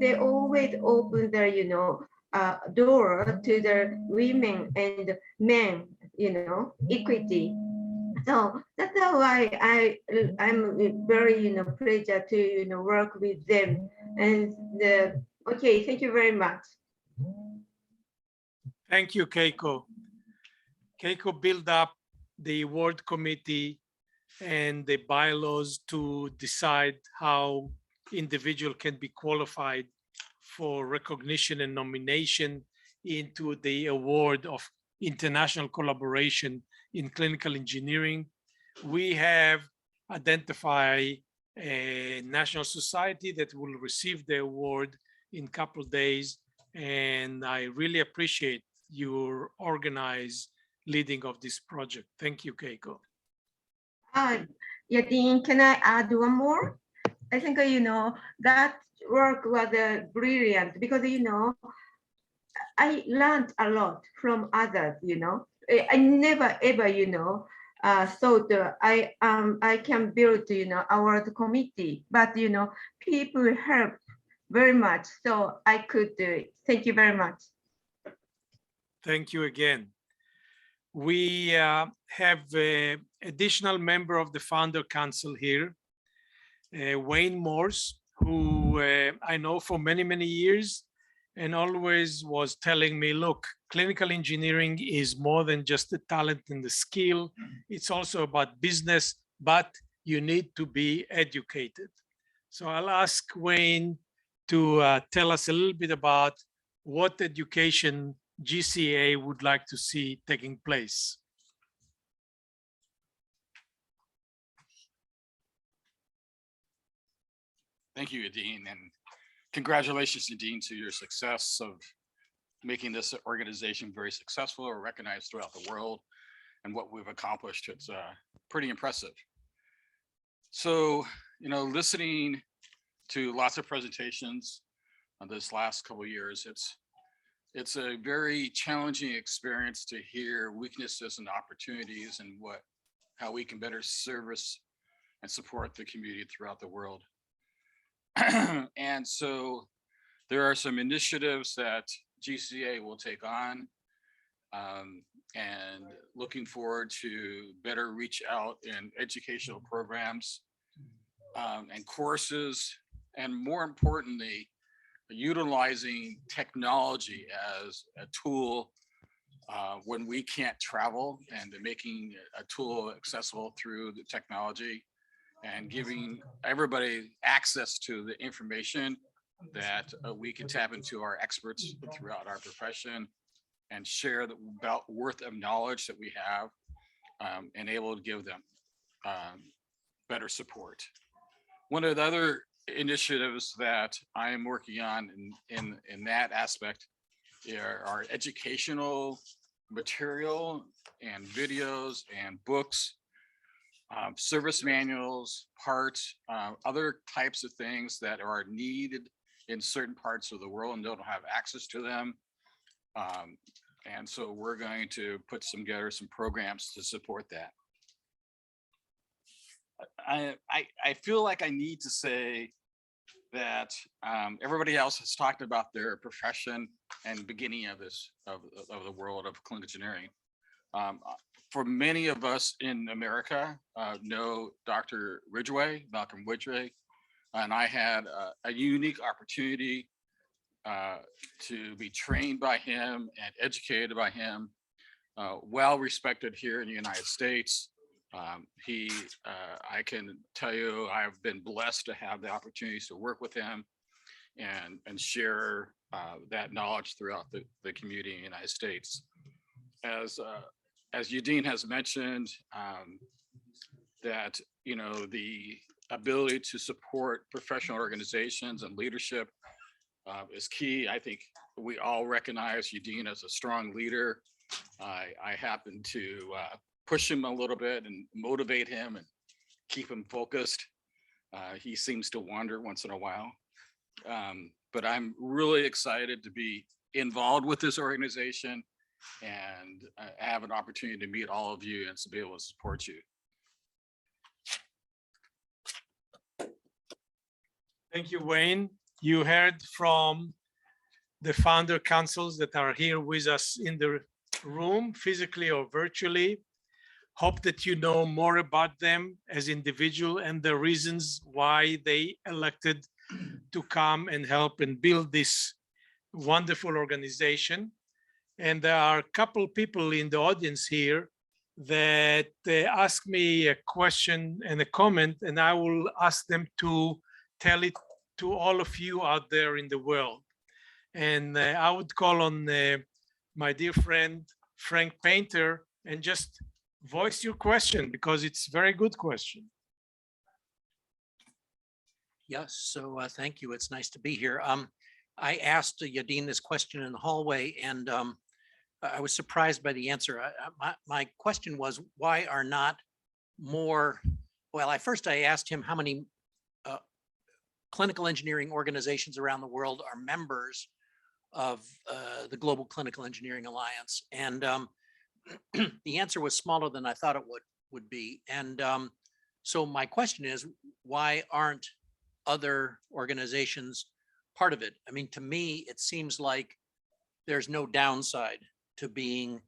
they always open their, door to the women and men, equity. So that's why I'm very, pleasure to, work with them. And okay, thank you very much. Thank you, Keiko. Keiko built up the award committee and the bylaws to decide how individual can be qualified for recognition and nomination into the award of international collaboration in clinical engineering. We have identified a national society that will receive the award in a couple of days, And I really appreciate your organized leading of this project. Thank you, Keiko. Yadin, can I add one more? I think, that work was brilliant because, I learned a lot from others, I never ever, thought I can build, our committee, but, people help very much. So I could do it. Thank you very much. Thank you again. We have an additional member of the Founder Council here, Wayne Morse, who I know for many, many years and always was telling me, look, clinical engineering is more than just the talent and the skill. It's also about business, but you need to be educated. So I'll ask Wayne to tell us a little bit about what education GCA would like to see taking place. Thank you, Yadin, and congratulations, Yadin, to your success of making this organization very successful or recognized throughout the world and what we've accomplished. It's pretty impressive. So, listening to lots of presentations on this last couple of years, it's a very challenging experience to hear weaknesses and opportunities and how we can better service and support the community throughout the world. And so there are some initiatives that GCA will take on, and looking forward to better reach out in educational programs and courses, and more importantly, utilizing technology as a tool when we can't travel, and making a tool accessible through the technology and giving everybody access to the information that we can tap into our experts throughout our profession and share the worth of knowledge that we have, and able to give them better support. One of the other initiatives that I am working on in that aspect are educational material and videos and books, service manuals, parts, other types of things that are needed in certain parts of the world and don't have access to them. And so we're going to put together some programs to support that. I feel like I need to say that everybody else has talked about their profession and beginning of the world of clinical engineering. For many of us in America, know Dr. Malcolm Ridgway, and I had a unique opportunity to be trained by him and educated by him, well respected here in the United States. I can tell you, I've been blessed to have the opportunities to work with him and share that knowledge throughout the community in the United States. As Yadin has mentioned, that the ability to support professional organizations and leadership is key. I think we all recognize Yadin as a strong leader. I happen to push him a little bit and motivate him and keep him focused. He seems to wander once in a while. But I'm really excited to be involved with this organization and have an opportunity to meet all of you and to be able to support you. Thank you, Wayne. You heard from the founder councils that are here with us in the room, physically or virtually. Hope that you know more about them as individuals and the reasons why they elected to come and help and build this wonderful organization. And there are a couple people in the audience here that asked me a question and a comment, and I will ask them to tell it to all of you out there in the world. And I would call on my dear friend, Frank Painter, and just voice your question because it's a very good question. Yes, so thank you. It's nice to be here. I asked Yadin this question in the hallway, and I was surprised by the answer. My question was, why are not more, well, I asked him how many clinical engineering organizations around the world are members of the Global Clinical Engineering Alliance. And the answer was smaller than I thought it would be. And so my question is, why aren't other organizations part of it? I mean, to me, it seems like there's no downside to being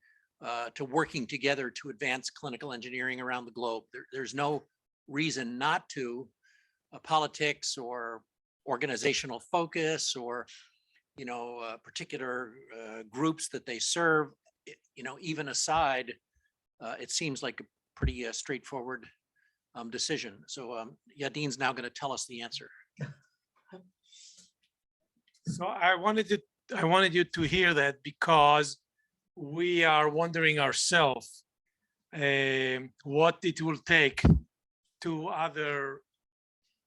to working together to advance clinical engineering around the globe. There's no reason not to. Politics or organizational focus or particular groups that they serve, even aside, it seems like a pretty straightforward decision. So Yadin's now going to tell us the answer. So I wanted you to hear that because we are wondering ourselves what it will take to other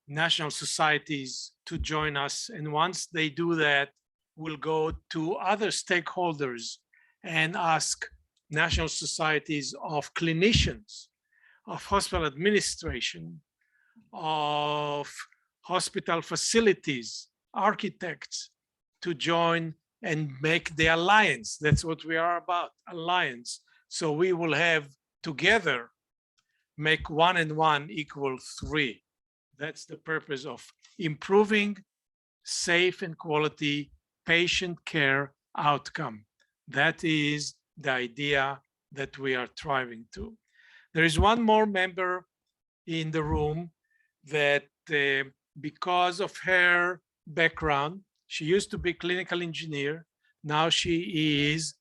national societies to join us. And once they do that, we'll go to other stakeholders and ask national societies of clinicians, of hospital administration, of hospital facilities, architects to join and make the alliance. That's what we are about, alliance. So we will have together make 1 and 1 equal 3. That's the purpose of improving safe and quality patient care outcome. That is the idea that we are striving to. There is one more member in the room that because of her background, she used to be clinical engineer. Now she is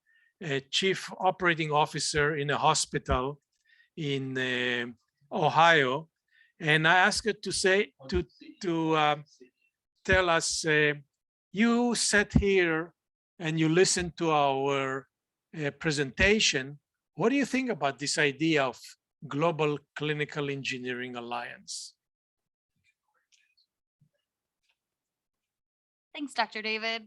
a chief operating officer in a hospital in Ohio. And I asked her to say, to tell us, you sat here and you listened to our presentation. What do you think about this idea of Global Clinical Engineering Alliance? Thanks, Dr. David.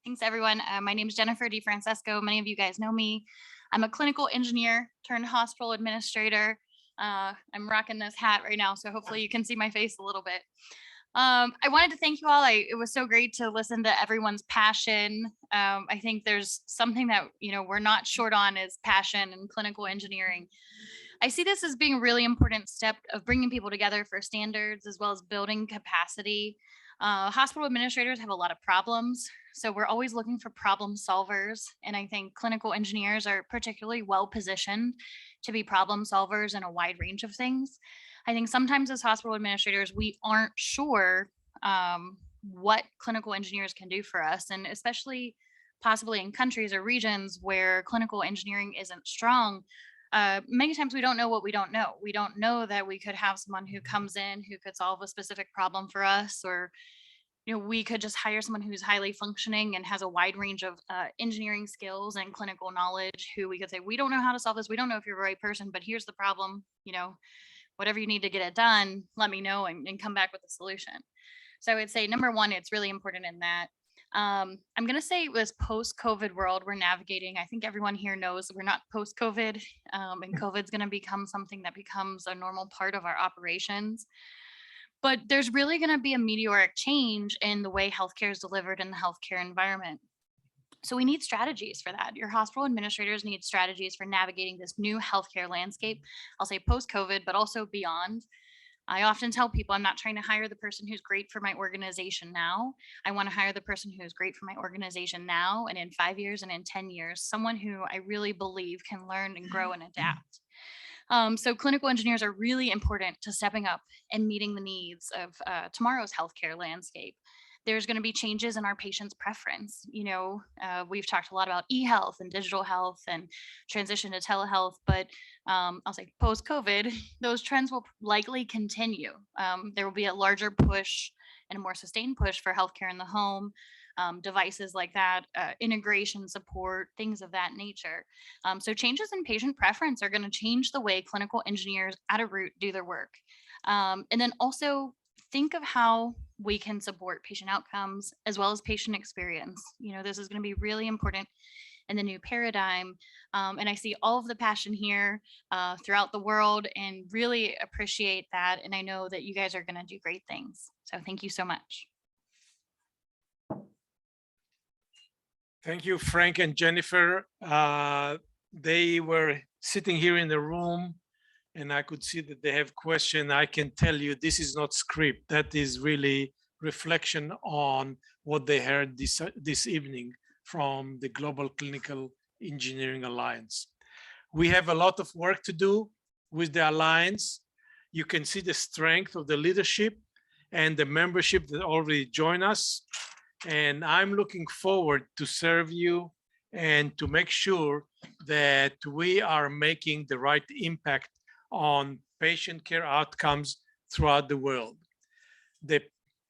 Thanks, everyone. My name is Jennifer Defrancesco. Many of you guys know me. I'm a clinical engineer turned hospital administrator. I'm rocking this hat right now, so hopefully you can see my face a little bit. I wanted to thank you all. It was so great to listen to everyone's passion. I think there's something that we're not short on is passion and clinical engineering. I see this as being a really important step of bringing people together for standards as well as building capacity. Hospital administrators have a lot of problems, so we're always looking for problem solvers. And I think clinical engineers are particularly well positioned to be problem solvers in a wide range of things. I think sometimes as hospital administrators, we aren't sure what clinical engineers can do for us, and especially possibly in countries or regions where clinical engineering isn't strong. Many times we don't know what we don't know. We don't know that we could have someone who comes in who could solve a specific problem for us, or we could just hire someone who's highly functioning and has a wide range of engineering skills and clinical knowledge who we could say, we don't know how to solve this. We don't know if you're the right person, but here's the problem, whatever you need to get it done, let me know and come back with a solution. So I would say, number one, it's really important in that. I'm going to say this post-COVID world we're navigating. I think everyone here knows we're not post-COVID, and COVID's going to become something that becomes a normal part of our operations. But there's really going to be a meteoric change in the way healthcare is delivered in the healthcare environment. So we need strategies for that. Your hospital administrators need strategies for navigating this new healthcare landscape. I'll say post-COVID, but also beyond. I often tell people I'm not trying to hire the person who's great for my organization now. I want to hire the person who's great for my organization now and in 5 years and in 10 years, someone who I really believe can learn and grow and adapt. So clinical engineers are really important to stepping up and meeting the needs of tomorrow's healthcare landscape. There's going to be changes in our patients' preference. We've talked a lot about e-health and digital health and transition to telehealth, but I'll say post-COVID, those trends will likely continue. There will be a larger push and a more sustained push for healthcare in the home, devices like that, integration support, things of that nature. So changes in patient preference are going to change the way clinical engineers at a root do their work. And then also think of how we can support patient outcomes as well as patient experience. You know, this is going to be really important in the new paradigm. And I see all of the passion here throughout the world and really appreciate that. And I know that you guys are going to do great things. So thank you so much. Thank you, Frank and Jennifer. They were sitting here in the room and I could see that they have questions. I can tell you this is not script. That is really reflection on what they heard this evening from the Global Clinical Engineering Alliance. We have a lot of work to do with the Alliance. You can see the strength of the leadership and the membership that already joined us. And I'm looking forward to serve you and to make sure that we are making the right impact on patient care outcomes throughout the world. The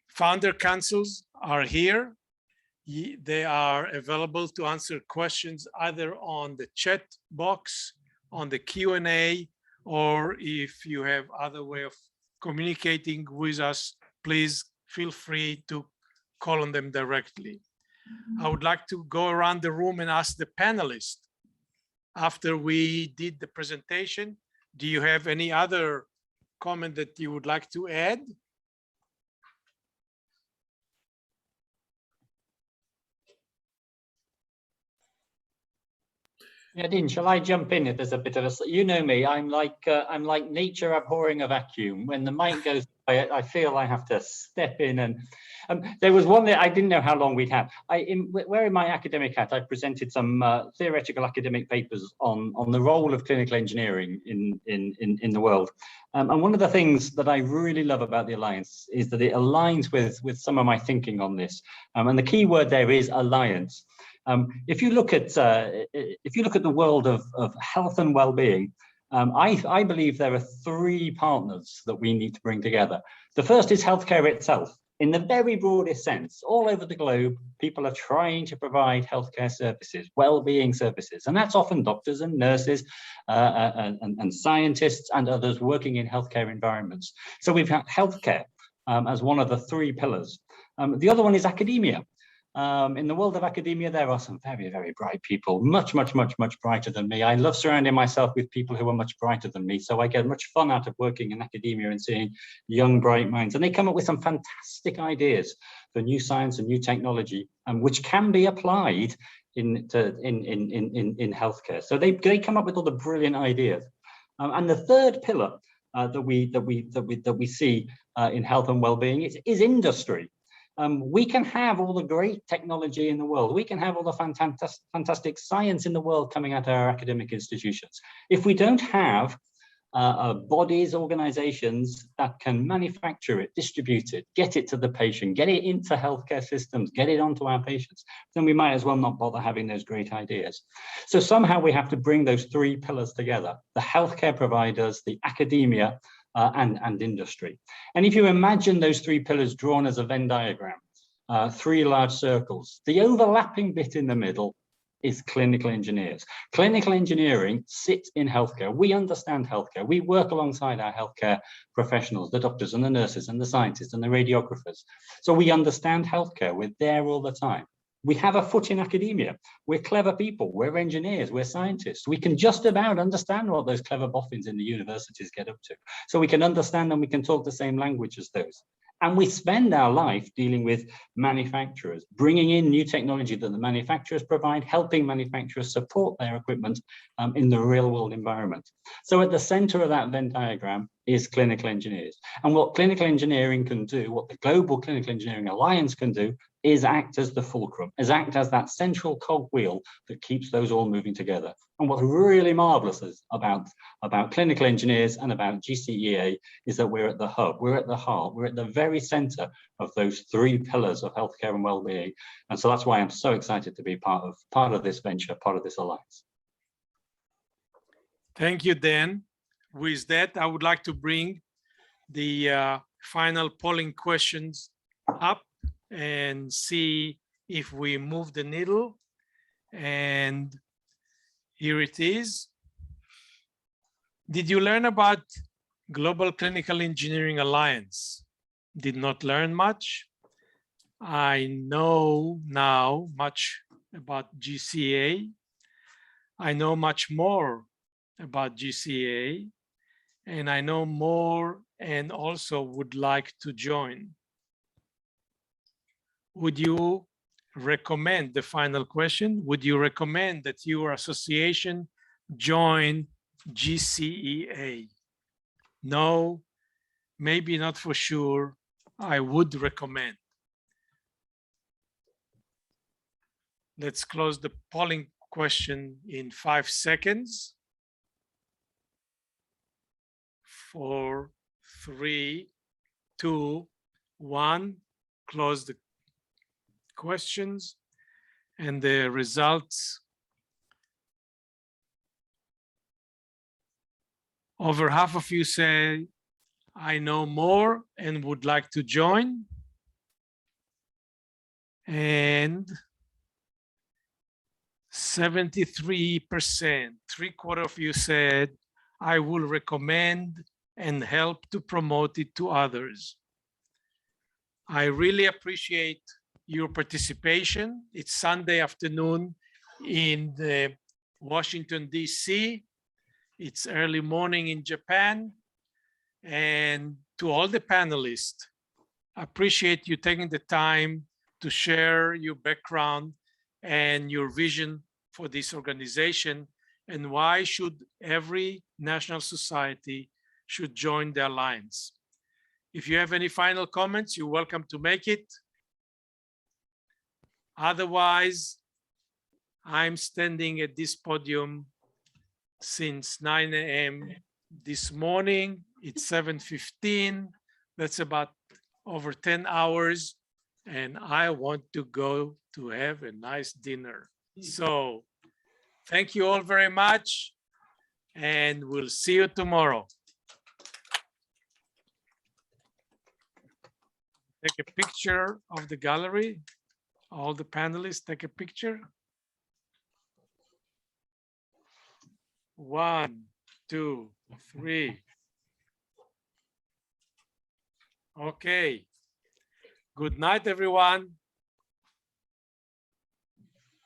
founder councils are here. They are available to answer questions either on the chat box, on the Q&A, or if you have other way of communicating with us, please feel free to call on them directly. I would like to go around the room and ask the panelists, after we did the presentation, do you have any other comment that you would like to add? Yadin, shall I jump in if there's a bit of a, you know me, I'm like nature abhorring a vacuum. When the mic goes by, I feel I have to step in. And there was one that I didn't know how long we'd have. Wearing my academic hat, I presented some theoretical academic papers on the role of clinical engineering in the world. And one of the things that I really love about the Alliance is that it aligns with some of my thinking on this. And the key word there is alliance. If you look at the world of health and well-being, I believe there are three partners that we need to bring together. The first is healthcare itself. In the very broadest sense, all over the globe, people are trying to provide healthcare services, well-being services, and that's often doctors and nurses and scientists and others working in healthcare environments. So we've got healthcare as one of the three pillars. The other one is academia. In the world of academia, there are some very, very bright people, much brighter than me. I love surrounding myself with people who are much brighter than me. So I get much fun out of working in academia and seeing young, bright minds. And they come up with some fantastic ideas for new science and new technology, which can be applied in healthcare. So they come up with all the brilliant ideas. And the third pillar that we see in health and well-being is industry. We can have all the great technology in the world. We can have all the fantastic science in the world coming out of our academic institutions. If we don't have bodies, organizations that can manufacture it, distribute it, get it to the patient, get it into healthcare systems, get it onto our patients, then we might as well not bother having those great ideas. So somehow we have to bring those three pillars together: the healthcare providers, the academia, and industry. And if you imagine those three pillars drawn as a Venn diagram, three large circles, the overlapping bit in the middle is clinical engineers. Clinical engineering sits in healthcare. We understand healthcare. We work alongside our healthcare professionals, the doctors and the nurses and the scientists and the radiographers. So we understand healthcare. We're there all the time. We have a foot in academia. We're clever people. We're engineers. We're scientists. We can just about understand what those clever boffins in the universities get up to. So we can understand and we can talk the same language as those. And we spend our life dealing with manufacturers, bringing in new technology that the manufacturers provide, helping manufacturers support their equipment in the real world environment. So at the center of that Venn diagram is clinical engineers. And what clinical engineering can do, what the Global Clinical Engineering Alliance can do, is act as the fulcrum, is act as that central cogwheel that keeps those all moving together. And what's really marvelous is about clinical engineers and about Gcea is that we're at the hub, we're at the heart, we're at the very center of those three pillars of healthcare and well-being. And so that's why I'm so excited to be part of this venture, part of this alliance. Thank you, Dan. With that, I would like to bring the final polling questions up and see if we move the needle. And here it is. Did you learn about Global Clinical Engineering Alliance? did not learn much. I know now much about Gcea. I know much more about Gcea, and I know more and also would like to join. Would you recommend, the final question, would you recommend that your association join Gcea? No, maybe not for sure. I would recommend. Let's close the polling question in 5 seconds. 4, 3, 2, 1. Close the questions and the results. Over half of you say, I know more and would like to join. And 73%, 3/4 of you said, I will recommend and help to promote it to others. I really appreciate your participation. It's Sunday afternoon in the Washington, D.C. It's early morning in Japan. And to all the panelists, I appreciate you taking the time to share your background and your vision for this organization, and why should every national society should join the Alliance. If you have any final comments, you're welcome to make it. Otherwise, I'm standing at this podium since 9 a.m. this morning. It's 7:15. That's about over 10 hours. And I want to go to have a nice dinner. So thank you all very much. And we'll see you tomorrow. Take a picture of the gallery. All the panelists take a picture. 1, 2, 3. Okay. Good night, everyone.